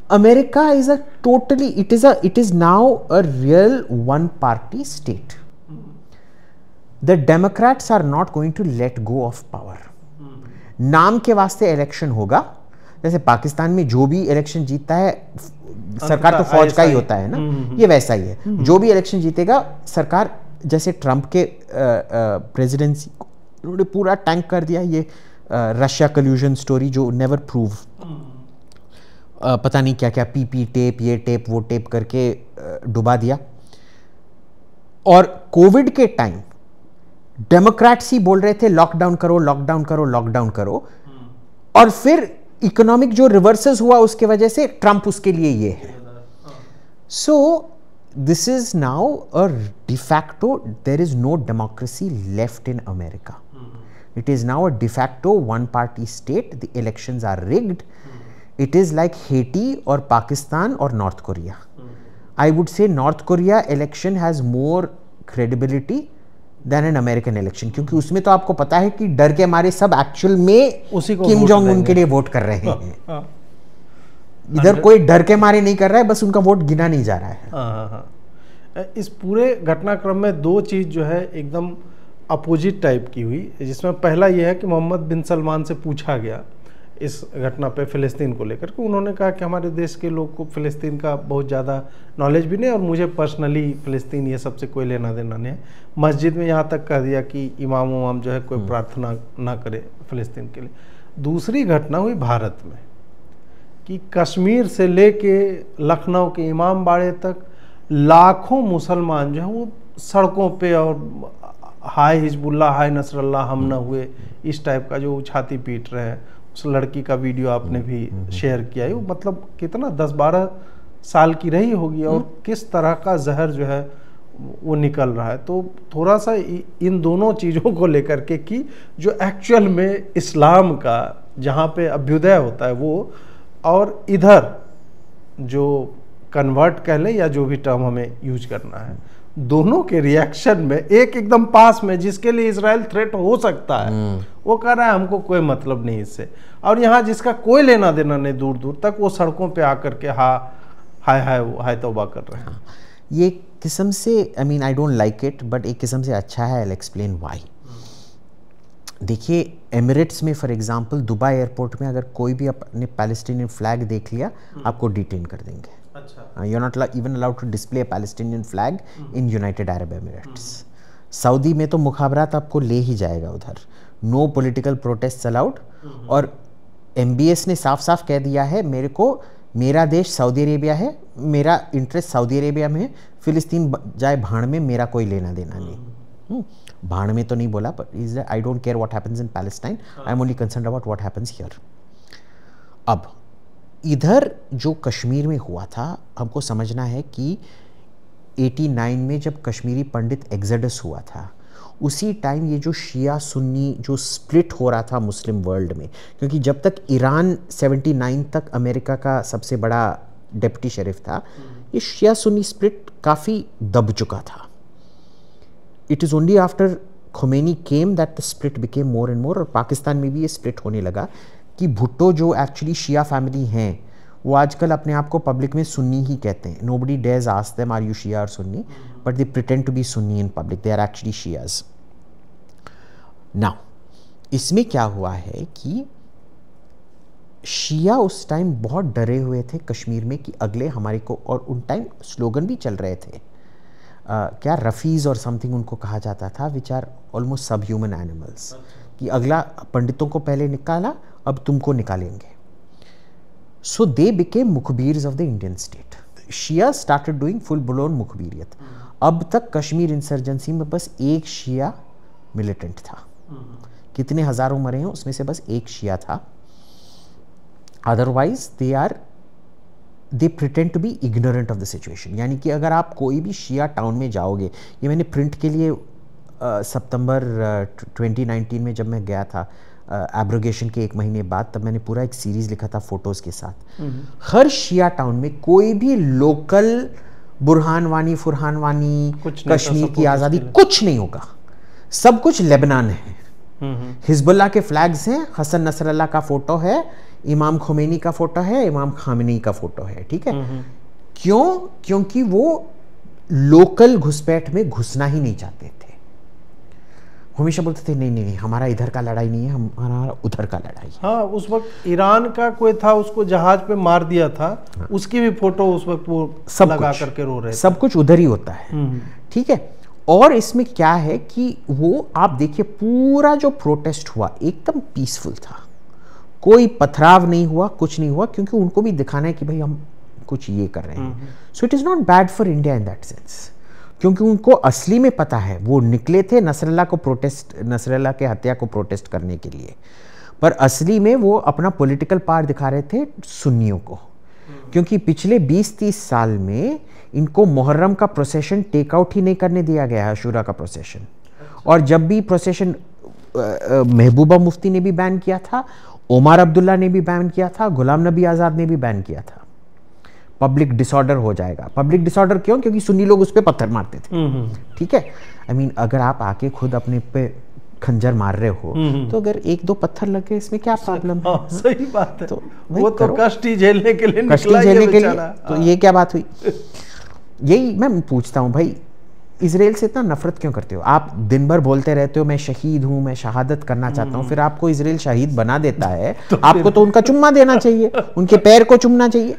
America is it is now a real one party state. The Democrats are not going to let go of power. नाम के वास्ते इलेक्शन होगा, जैसे पाकिस्तान में जो भी इलेक्शन जीतता है सरकार तो फौज का ही होता है ना, ये वैसा ही है। जो भी इलेक्शन जीतेगा सरकार, जैसे ट्रंप के प्रेसिडेंसी उन्होंने पूरा टैंक कर दिया, ये रशिया कल्यूजन स्टोरी जो नेवर प्रूव, पता नहीं क्या क्या पीपी टेप, ये टेप वो टेप करके डुबा दिया। और कोविड के टाइम डेमोक्रेट्स ही बोल रहे थे लॉकडाउन करो, और फिर इकोनॉमिक जो रिवर्सेस हुआ उसके वजह से ट्रंप उसके लिए ये है। So this is now a de facto, there is no democracy left in America. It is now a de facto one party state, the elections are rigged. It is like Haiti or Pakistan or North Korea. I would say North Korea election has more credibility than an American election, क्योंकि उसमें तो आपको पता है कि डर के मारे सब एक्चुअल में किम जोंग उन के लिए वोट कर रहे हैं। इधर कोई डर के मारे नहीं कर रहा है, बस उनका वोट गिना नहीं जा रहा है। इस पूरे घटनाक्रम में दो चीज जो है एकदम अपोजिट टाइप की हुई, जिसमें पहला यह है कि मोहम्मद बिन सलमान से पूछा गया इस घटना पे फ़िलिस्तीन को लेकर के। उन्होंने कहा कि हमारे देश के लोग को फ़िलिस्तीन का बहुत ज़्यादा नॉलेज भी नहीं, और मुझे पर्सनली फ़िलिस्तीन ये सबसे कोई लेना देना नहीं है। मस्जिद में यहाँ तक कह दिया कि इमाम उमाम जो है कोई प्रार्थना ना करे फ़िलिस्तीन के लिए। दूसरी घटना हुई भारत में कि कश्मीर से लेके लखनऊ के इमाम बाड़े तक लाखों मुसलमान जो है वो सड़कों पे और हाय हिजबुल्ला हाय नसरल्ला हम न हुए इस टाइप का जो छाती पीट रहे हैं। उस लड़की का वीडियो आपने भी शेयर किया है, मतलब कितना 10-12 साल की रही होगी, और किस तरह का जहर जो है वो निकल रहा है। तो थोड़ा सा इन दोनों चीज़ों को लेकर के कि जो एक्चुअल में इस्लाम का जहाँ पे अभ्युदय होता है वो, और इधर जो कन्वर्ट कह लें या जो भी टर्म हमें यूज करना है, दोनों के रिएक्शन में, एक एकदम पास में जिसके लिए इजराइल थ्रेट हो सकता है, वो कह रहा है हमको कोई मतलब नहीं इससे, और यहाँ जिसका कोई लेना देना नहीं दूर दूर तक, वो सड़कों पे आकर के हाय तौबा कर रहे हैं। ये किस्म से, I mean I don't like it, but एक किस्म से अच्छा है। I will explain why. देखिए, एमिरेट्स में फॉर एग्जांपल दुबई एयरपोर्ट में अगर कोई भी अपने पैलेस्टीनियन फ्लैग देख लिया, आपको डिटेन कर देंगे। अच्छा, you are not even allowed to display a Palestinian flag in United Arab Emirates. Saudi में तो मुखाबरात आपको ले ही जाएगा उधर, नो पॉलिटिकल प्रोटेस्ट अलाउड। और एमबीएस ने साफ साफ कह दिया है, मेरा देश सऊदी अरेबिया है, मेरा इंटरेस्ट सऊदी अरेबिया में है, फिलिस्तीन जाए भाड़ में, मेरा कोई लेना देना नहीं। भाड़ में तो नहीं बोला, पर I don't care what happens in Palestine, I am only concerned about what happens here. अब इधर जो कश्मीर में हुआ था, हमको समझना है कि 89 में जब कश्मीरी पंडित एग्जोडस हुआ था, उसी टाइम ये जो शिया सुन्नी जो स्प्लिट हो रहा था मुस्लिम वर्ल्ड में, क्योंकि जब तक ईरान 79 तक अमेरिका का सबसे बड़ा डिप्टी शरीफ था, ये शिया सुन्नी स्प्लिट काफ़ी दब चुका था। It is only after Khomeini came that the split became more and more. और पाकिस्तान में भी ये स्प्लिट होने लगा कि भुट्टो जो एक्चुअली शिया फैमिली हैं, वो आजकल अपने आप को पब्लिक में सुन्नी ही कहते हैं। Nobody dares ask them are you Shia और Sunni, but they pretend to be Sunni in public, they are actually Shias. Now इसमें क्या हुआ है कि शिया उस टाइम बहुत डरे हुए थे कश्मीर में कि अगले हमारे को, और उन टाइम स्लोगन भी चल रहे थे, क्या रफ़ीज़ और समथिंग उनको कहा जाता था, विच आर ऑलमोस्ट सब ह्यूमन एनिमल्स, कि अगला पंडितों को पहले निकाला, अब तुमको निकालेंगे। सो दे बिकेम मुखबीर्स of the Indian state. Shia started doing full blown मुखबीरियत। अब तक कश्मीर इंसर्जेंसी में बस एक शिया मिलिटेंट था। कितने हज़ारों मरे हैं, उसमें से बस एक शिया था। Otherwise they pretend to be ignorant of the situation. यानी कि अगर आप कोई भी शिया टाउन में जाओगे, ये मैंने प्रिंट के लिए सितंबर 2019 में जब मैं गया था एब्रोगेशन के 1 महीने बाद, तब मैंने पूरा एक सीरीज़ लिखा था फ़ोटोज़ के साथ। हर शिया टाउन में कोई भी लोकल बुरहान वानी, फुरहान वानी, कश्मीर की आज़ादी, कुछ नहीं होगा। सब कुछ लेबनान है। हिजबुल्लाह के फ्लैग्स हैं, हसन नसरल्लाह का फ़ोटो है, इमाम खोमेनी का फ़ोटो है, इमाम खामेनी का फ़ोटो है। ठीक है, क्यों? क्योंकि वो लोकल घुसपैठ में घुसना ही नहीं चाहते थे। हमेशा बोलते थे नहीं नहीं हमारा इधर का लड़ाई नहीं है, हमारा उधर का लड़ाई है। हाँ, उस वक्त ईरान का कोई था, उसको जहाज पे मार दिया था। हाँ। उसकी भी फोटो उस वक्त वो सब लगा करके रो रहे थे। सब कुछ उधर ही होता है। ठीक है, और इसमें क्या है कि वो आप देखिए पूरा जो प्रोटेस्ट हुआ एकदम पीसफुल था, कोई पथराव नहीं हुआ, कुछ नहीं हुआ, क्योंकि उनको भी दिखाना है कि भाई हम कुछ ये कर रहे हैं। So it is not bad for India in that sense, क्योंकि उनको असली में पता है, वो निकले थे नसरल्लाह के हत्या को प्रोटेस्ट करने के लिए, पर असली में वो अपना पॉलिटिकल पावर दिखा रहे थे सुन्नियों को। क्योंकि पिछले 20-30 साल में इनको मुहर्रम का प्रोसेशन टेक आउट ही नहीं करने दिया गया है, अशूरा का प्रोसेशन। और जब भी प्रोसेशन महबूबा मुफ्ती ने भी बैन किया था, उमर अब्दुल्ला ने भी बैन किया था, गुलाम नबी आज़ाद ने भी बैन किया था। पब्लिक डिसऑर्डर हो जाएगा। पब्लिक डिसऑर्डर क्यों? क्योंकि सुन्नी लोग उस पर पत्थर मारते थे। ठीक है, आई मीन अगर आप आके खुद अपने पे खंजर मार रहे हो, तो अगर 1-2 पत्थर लगे इसमें क्या प्रॉब्लम है? सही बात है। तो वो तो कष्ट ही झेलने के लिए, तो ये क्या बात हुई? यही मैं पूछता हूँ भाई, इजराइल से इतना नफरत क्यों करते हो? आप दिन भर बोलते रहते हो मैं शहीद हूँ, मैं शहादत करना चाहता हूँ, फिर आपको इजराइल शहीद बना देता है, तो आपको तो उनका चुम्मा देना चाहिए, उनके पैर को चुमना चाहिए।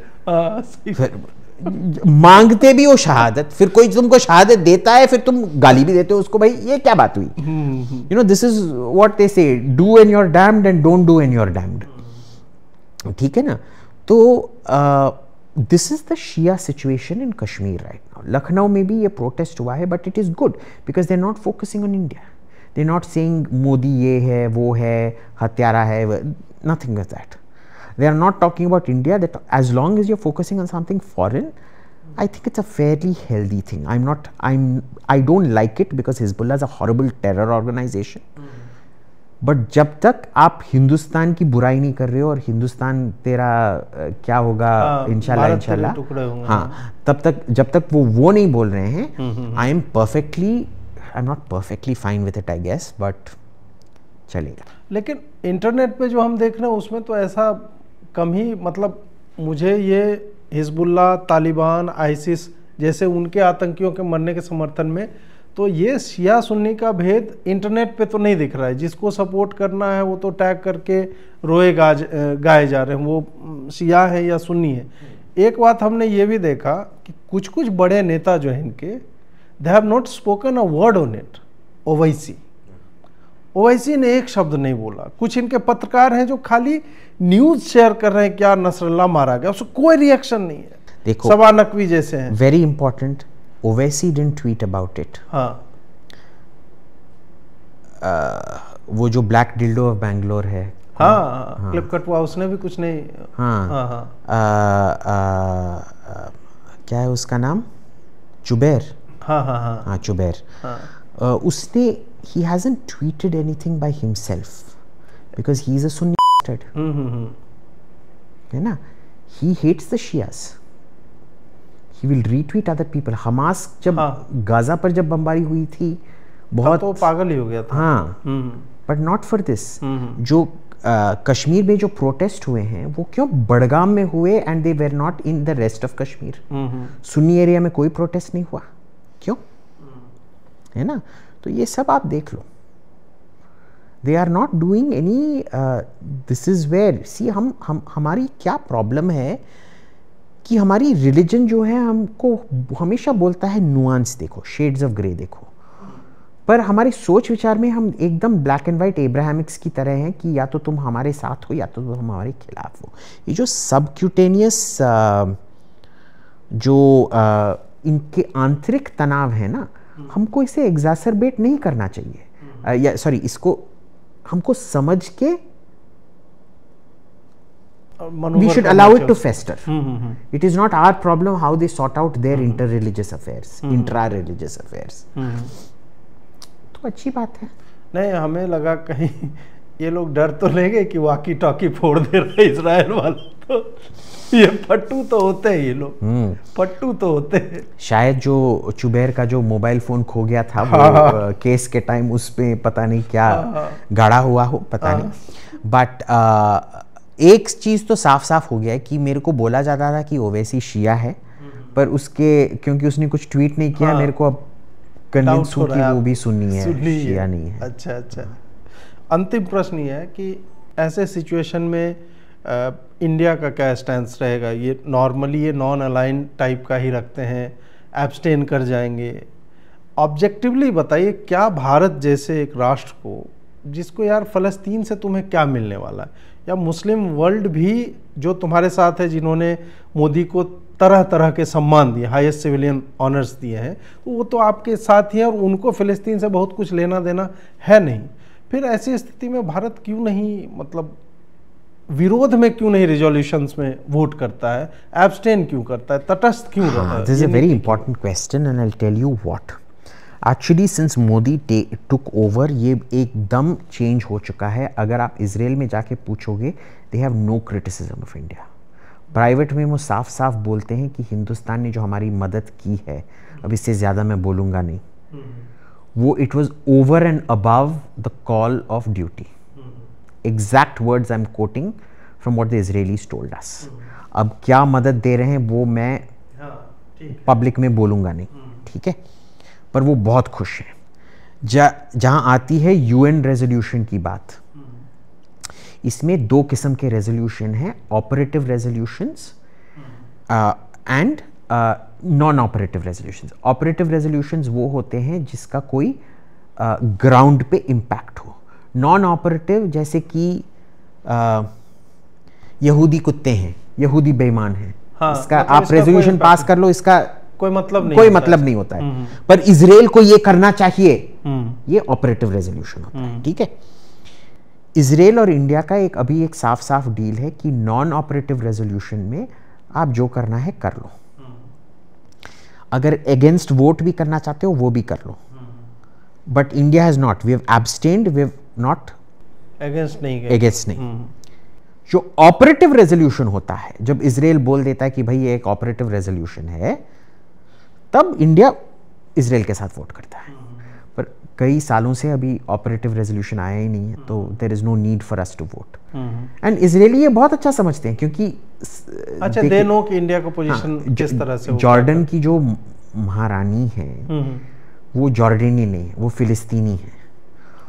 फिर मांगते भी हो शहादत, फिर कोई तुमको शहादत देता है, फिर तुम गाली भी देते हो उसको। भाई ये क्या बात हुई? You know, this is what they say, do and you're damned and don't do and you're damned. ठीक है ना? तो this is the Shia situation in Kashmir right now. Lucknow में भी ये प्रोटेस्ट हुआ है, but it is good because they are not focusing on India. They are not saying Modi ये है, वो है, हत्यारा है, nothing of that. They are not talking about India. That as long as you're focusing on something foreign, I think it's a fairly healthy thing. I don't like it because Hezbollah is a horrible terror organization. But जब तक आप हिंदुस्तान की बुराई नहीं कर रहे हो और हिंदुस्तान तेरा क्या होगा इंशाल्लाह इंशाल्लाह, हाँ, तब तक जब तक वो नहीं बोल रहे हैं, I am not perfectly fine with it I guess, but चलेगा। लेकिन इंटरनेट पे जो हम देख रहे हैं उसमें तो ऐसा कम ही, मतलब मुझे ये हिजबुल्लाह, तालिबान, आईसिस जैसे उनके आतंकियों के मरने के समर्थन में तो ये शिया सुन्नी का भेद इंटरनेट पे तो नहीं दिख रहा है। जिसको सपोर्ट करना है वो तो टैग करके रोए गाए जा रहे हैं, वो शिया है या सुन्नी है। एक बात हमने ये भी देखा कि कुछ कुछ बड़े नेता जो हैं इनके, they have not spoken a word on it. Owaisi ने एक शब्द नहीं बोला। कुछ इनके पत्रकार हैं जो खाली न्यूज शेयर कर रहे हैं, क्या नसरल्ला मारा गया, उसको कोई रिएक्शन नहीं है। देखो सबा नकवी जैसे हैं। Very important, Owaisi didn't tweet about it. हाँ, वो जो ब्लैक डिल्डो ऑफ बैंगलोर है, हाँ, क्लिप कटवा, उसने भी कुछ नहीं। हाँ, हाँ, हाँ, क्या है उसका नाम, जुबैर। हाँ, हाँ, हाँ, हाँ, जुबैर। हाँ, उसने he hasn't tweeted anything by himself because he is a Sunni bastard, है ना। He hates the Shias. He will retweet other people. Hamas जब गाजा पर जब बमबारी हुई थी बहुत तो पागल ही हो गया था। हाँ, बट नॉट फॉर दिस। जो कश्मीर में जो प्रोटेस्ट हुए हैं वो क्यों बड़गाम में हुए and they were not in the rest of Kashmir. Sunni area में कोई प्रोटेस्ट नहीं हुआ, क्यों, है ना। तो ये सब आप देख लो, they are not doing any, this is where see हम हमारी क्या प्रॉब्लम है कि हमारी रिलीजन जो है हमको हमेशा बोलता है नुआंस देखो, शेड्स ऑफ ग्रे देखो, पर हमारी सोच विचार में हम एकदम ब्लैक एंड वाइट एब्राहमिक्स की तरह हैं कि या तो तुम हमारे साथ हो या तो तुम हमारे खिलाफ हो। ये जो सबक्यूटेनियस जो इनके आंतरिक तनाव है ना, हमको इसे एग्जैसरबेट नहीं करना चाहिए, या सॉरी, इसको हमको समझ के we should allow it to fester. It is not our problem how they sort out their inter-religious affairs, intra-religious affairs. तो अच्छी बात है। नहीं, हमें लगा कहीं ये लोग डर तो लेंगे कि वाकी टॉकी फोड़ दे रहे इजराइल वाले, तो ये फट्टू तो होते हैं, ये लोग फट्टू तो होते हैं। शायद जो चुबैर का जो मोबाइल फोन खो गया था वो केस के टाइम उस पे पता नहीं क्या गाड़ा हुआ हो, पता नहीं, बट एक चीज तो साफ साफ हो गया है कि मेरे को बोला जाता था कि ओवैसी शिया है, पर उसके क्योंकि उसने कुछ ट्वीट नहीं किया, मेरे को अब कन्विंस हूं कि वो भी सुन्नी है, शिया नहीं है। अच्छा अच्छा। अंतिम प्रश्न ये है कि ऐसे सिचुएशन में इंडिया का क्या स्टैंड रहेगा? ये नॉर्मली ये नॉन अलाइन टाइप का ही रखते हैं, एब्सटेन कर जाएंगे। ऑब्जेक्टिवली बताइए, क्या भारत जैसे एक राष्ट्र को, जिसको यार फ़लस्तीन से तुम्हें क्या मिलने वाला है, या मुस्लिम वर्ल्ड भी जो तुम्हारे साथ है, जिन्होंने मोदी को तरह तरह के सम्मान दिए, हाईएस्ट सिविलियन ऑनर्स दिए हैं, तो वो तो आपके साथ ही हैं और उनको फ़लस्तीन से बहुत कुछ लेना देना है नहीं। फिर ऐसी स्थिति में भारत क्यों नहीं, मतलब विरोध में क्यों नहीं रिजोल्यूशंस में वोट करता है, एब्सटेन क्यों करता है, तटस्थ क्यों रहता है? This is a very important question and I will tell you what. Actually since Modi took over, ये एकदम चेंज हो चुका है। अगर आप इजराइल में जाके पूछोगे, they have no criticism of India. Private में वो साफ साफ बोलते हैं कि हिंदुस्तान ने जो हमारी मदद की है, अब इससे ज़्यादा मैं बोलूँगा नहीं, वो it was over and above the call of duty. Exact words I am quoting from what the Israelis told us. अब क्या मदद दे रहे हैं वो मैं पब्लिक में बोलूँगा नहीं, ठीक है, पर वो बहुत खुश हैं। जहाँ आती है यूएन रेजोल्यूशन की बात, इसमें दो किस्म के रेजोल्यूशन हैं, operative resolutions and non operative resolutions. Operative resolutions वो होते हैं जिसका कोई ग्राउंड पे इम्पैक्ट हो। नॉन ऑपरेटिव जैसे कि यहूदी कुत्ते हैं, यहूदी बेईमान हैं, इसका मतलब आप रेजोल्यूशन पास कर लो, इसका कोई मतलब नहीं होता है। पर इजराइल को ये करना चाहिए, ये ऑपरेटिव रेजोल्यूशन होता है, ठीक है। इजराइल और इंडिया का अभी एक साफ साफ डील है कि नॉन ऑपरेटिव रेजोल्यूशन में आप जो करना है कर लो, अगर अगेंस्ट वोट भी करना चाहते हो वो भी कर लो, but India has not, we have abstained, we have not against नहीं गए। अगेंस्ट नहीं। जो ऑपरेटिव रेजोल्यूशन होता है, जब इजराइल बोल देता है कि भाई ये एक ऑपरेटिव रेजोल्यूशन है, तब इंडिया इजराइल के साथ वोट करता है। पर कई सालों से अभी ऑपरेटिव रेजोल्यूशन आया ही नहीं है, तो there is no need for us to vote. And Israeli ये बहुत अच्छा समझते हैं, क्योंकि अच्छा दे नो कि इंडिया का पोजीशन किस तरह से। जॉर्डन की जो महारानी है वो जॉर्डनी नहीं है, वो फिलिस्तीनी है।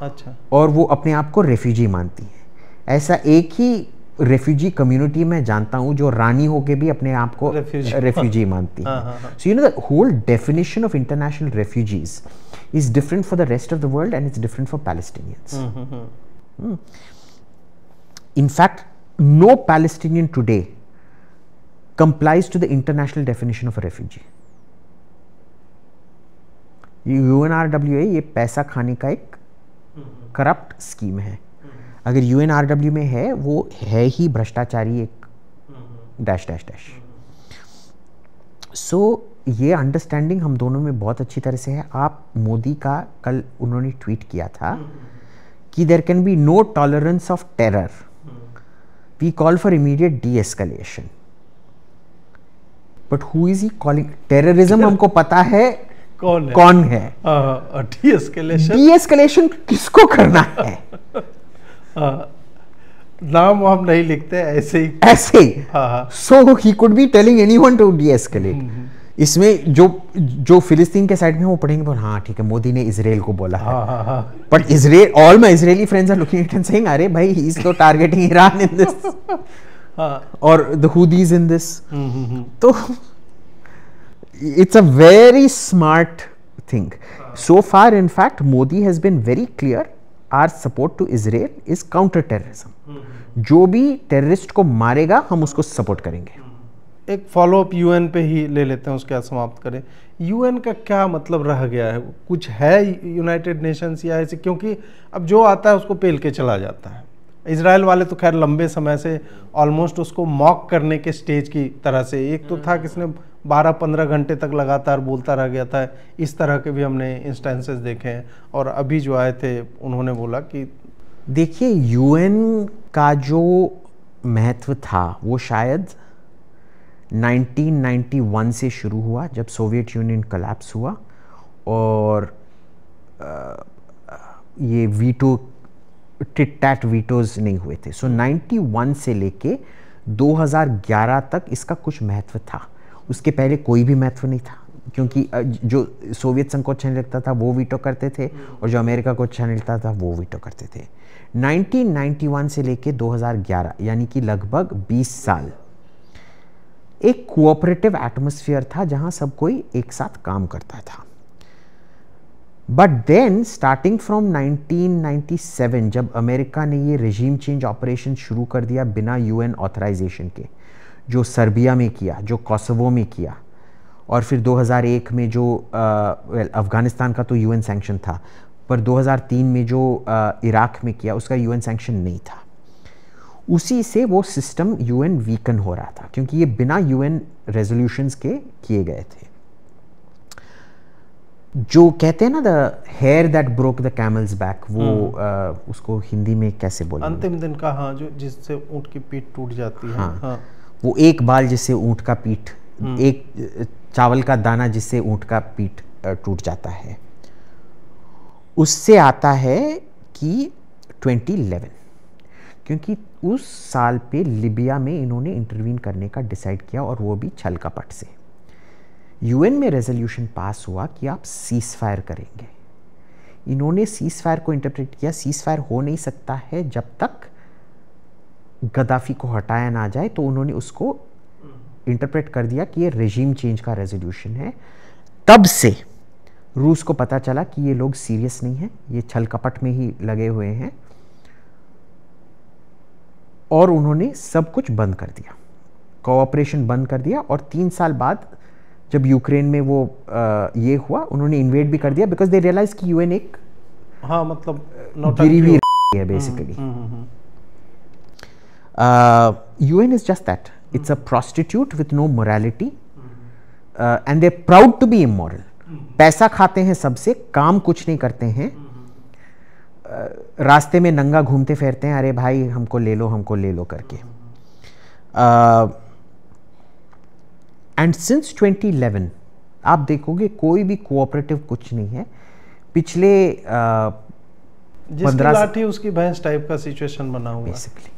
अच्छा। और वो अपने आप को रेफ्यूजी मानती है। ऐसा एक ही रेफ्यूजी कम्युनिटी में जानता हूं जो रानी होके भी अपने आप को रेफ्यूजी मानती है। So you know the whole definition of international refugees is different for the rest of the world, and it's different for Palestinians. In fact, no Palestinian today complies to the international definition of a refugee. UNRWA ये पैसा खाने का एक करप्ट स्कीम है। अगर UNRW में है, वो है ही भ्रष्टाचारी एक डैश डैश डैश। सो ये अंडरस्टैंडिंग हम दोनों में बहुत अच्छी तरह से है। आप मोदी का कल उन्होंने ट्वीट किया था कि there can be no tolerance of terror, we call for immediate de escalation. But who is he calling terrorism? हमको पता है कौन है। डी एस्केलेशन, डी एस्केलेशन किसको करना है? नाम हम नहीं लिखते, ऐसे ही ऐसे ही। So he could be telling anyone to deescalate. इसमें जो फिलिस्तीन के साइड में वो पढ़ेंगे, पर हाँ ठीक है, मोदी ने इजराइल को बोला है। But Israel, all my Israeli friends are looking at and saying, अरे भाई ही इज तो टारगेटिंग ईरान इन दिस और द हुदीज इन दिस। तो it's a very smart thing. So far in fact Modi has been very clear, our support to Israel is counter terrorism. जो भी टेररिस्ट को मारेगा हम उसको सपोर्ट करेंगे। एक फॉलोअप यूएन पे ही ले लेते हैं, उसके बाद समाप्त करें। यूएन का क्या मतलब रह गया है? कुछ है यूनाइटेड नेशंस या ऐसे? क्योंकि अब जो आता है उसको पेल के चला जाता है। इजराइल वाले तो खैर लंबे समय से ऑलमोस्ट उसको मॉक करने के स्टेज की तरह से, एक तो था किसने 12-15 घंटे तक लगातार बोलता रह गया था, इस तरह के भी हमने इंस्टेंसेस देखे हैं। और अभी जो आए थे उन्होंने बोला कि देखिए, यूएन का जो महत्व था वो शायद 1991 से शुरू हुआ, जब सोवियत यूनियन कोलैप्स हुआ और ये वीटो टिट टैट वीटोज नहीं हुए थे। सो 91 से लेके 2011 तक इसका कुछ महत्व था। उसके पहले कोई भी महत्व नहीं था, क्योंकि जो सोवियत संघ को अच्छा नहीं लगता था वो वीटो करते थे, और जो अमेरिका को अच्छा नहीं लगता था वो वीटो करते थे। 1991 से लेके 2011 यानी कि लगभग 20 साल एक कोऑपरेटिव एटमॉस्फेयर था जहां सब कोई एक साथ काम करता था। बट देन स्टार्टिंग फ्रॉम 1997 जब अमेरिका ने ये रेजिम चेंज ऑपरेशन शुरू कर दिया बिना यूएन ऑथराइजेशन के, जो सर्बिया में किया, जो कोसोवो में किया, और फिर 2001 में जो अफगानिस्तान का तो यूएन सैंक्शन था, पर 2003 में जो इराक में किया उसका यूएन सैंक्शन नहीं था। उसी से वो सिस्टम यूएन वीकन हो रहा था, क्योंकि ये बिना यूएन रेजोल्यूशंस के किए गए थे। जो कहते हैं ना the hair that broke the camel's back, वो उसको हिंदी में कैसे बोलेंगे? अंतिम दिन का, हाँ, जो जिससे ऊंट की पीठ टूट जाती है। हाँ। वो एक बाल जिससे ऊंट का पीठ, एक चावल का दाना जिससे ऊंट का पीठ टूट जाता है, उससे आता है कि 2011, क्योंकि उस साल पे लिबिया में इन्होंने इंटरवीन करने का डिसाइड किया, और वो भी छल कपट से। यूएन में रेजोल्यूशन पास हुआ कि आप सीज फायर करेंगे। इन्होंने सीज फायर को इंटरप्रेट किया, सीज फायर हो नहीं सकता है जब तक गद्दाफी को हटाया ना जाए, तो उन्होंने उसको इंटरप्रेट कर दिया कि ये रेजिम चेंज का रेजोल्यूशन है। तब से रूस को पता चला कि ये लोग सीरियस नहीं है, ये छल कपट में ही लगे हुए हैं, और उन्होंने सब कुछ बंद कर दिया, कोऑपरेशन बंद कर दिया। और 3 साल बाद जब यूक्रेन में वो ये हुआ, उन्होंने इन्वेड भी कर दिया, बिकॉज दे रियलाइज कि यूएन एक, हाँ, मतलब गिरी हुई है basically. UN is just that. It's a prostitute with no morality, and they're proud to be immoral. पैसा खाते हैं सबसे, काम कुछ नहीं करते हैं, रास्ते में नंगा घूमते फिरते हैं, अरे भाई हमको ले लो करके। एंड सिंस 2011 आप देखोगे कोई भी कोऑपरेटिव कुछ नहीं है। पिछले जिसकी लाठी उसकी भैंस टाइप का सिचुएशन बना हुआ बेसिकली।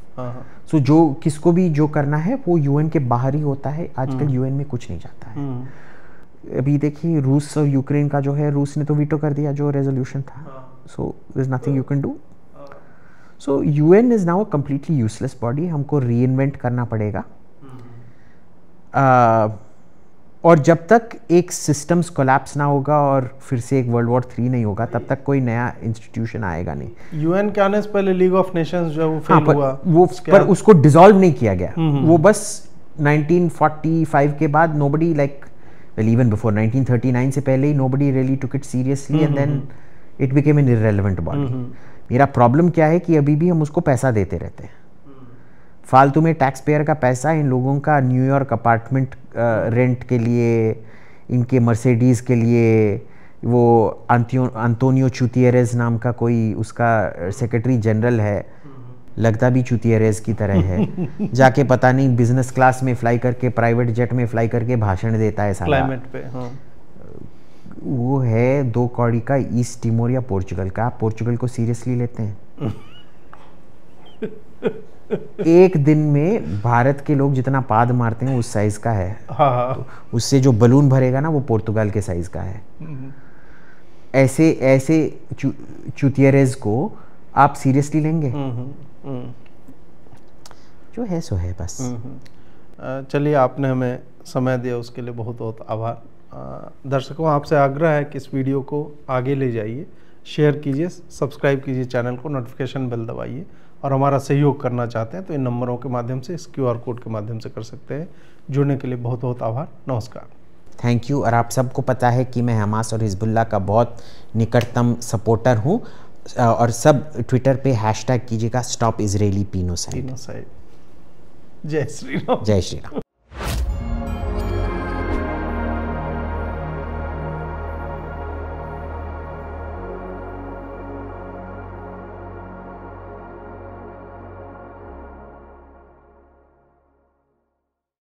सो जो किसको भी जो करना है वो यूएन के बाहर ही होता है। आजकल यूएन में कुछ नहीं जाता है। अभी देखिए रूस और यूक्रेन का जो है, रूस ने तो वीटो कर दिया जो रेजोल्यूशन था। So there is nothing you can do. So UN is now a completely useless body. हमको रीइन्वेंट करना पड़ेगा। और जब तक एक सिस्टम्स कोलैप्स ना होगा और फिर से एक वर्ल्ड वॉर 3 नहीं होगा, तब तक कोई नया इंस्टीट्यूशन आएगा नहीं। यूएन के आने से पहले लीग ऑफ नेशंस जो वो फेल हुआ, पर उसको डिसॉल्व नहीं किया गया। वो बस 1945 के बाद nobody like, well even before 1939 से पहले ही nobody really took it seriously and then it became an irrelevant body. मेरा प्रॉब्लम क्या है कि अभी भी हम उसको पैसा देते रहते हैं फालतू में। टैक्स पेयर का पैसा इन लोगों का न्यूयॉर्क अपार्टमेंट रेंट के लिए, इनके मर्सिडीज़ के लिए। वो अंतोनियो चुतियरेज नाम का कोई उसका सेक्रेटरी जनरल है, लगता भी चुतियरेज की तरह है। जाके पता नहीं बिजनेस क्लास में फ्लाई करके, प्राइवेट जेट में फ्लाई करके भाषण देता है साला। क्लाइमेट पे वो है 2 कौड़ी का ईस्ट टिमोर या पोर्चुगल का। आप पोर्चुगल को सीरियसली लेते हैं? एक दिन में भारत के लोग जितना पाद मारते हैं उस साइज का है। हाँ। उससे जो बलून भरेगा ना वो पोर्तुगाल के साइज का है। ऐसे चुतियरेज को आप सीरियसली लेंगे? जो है सो है बस। चलिए, आपने हमें समय दिया उसके लिए बहुत बहुत आभार। दर्शकों, आपसे आग्रह है कि इस वीडियो को आगे ले जाइए, शेयर कीजिए, सब्सक्राइब कीजिए चैनल को, नोटिफिकेशन बेल दबाइए। और हमारा सहयोग करना चाहते हैं तो इन नंबरों के माध्यम से, इस QR कोड के माध्यम से कर सकते हैं। जुड़ने के लिए बहुत बहुत आभार। नमस्कार। Thank you. और आप सबको पता है कि मैं हमास और हिजबुल्लाह का बहुत निकटतम सपोर्टर हूँ। और सब ट्विटर पे हैशटैग कीजिएगा स्टॉप इजरायली पीनोसाइड। जय श्री राम। जय श्री राम।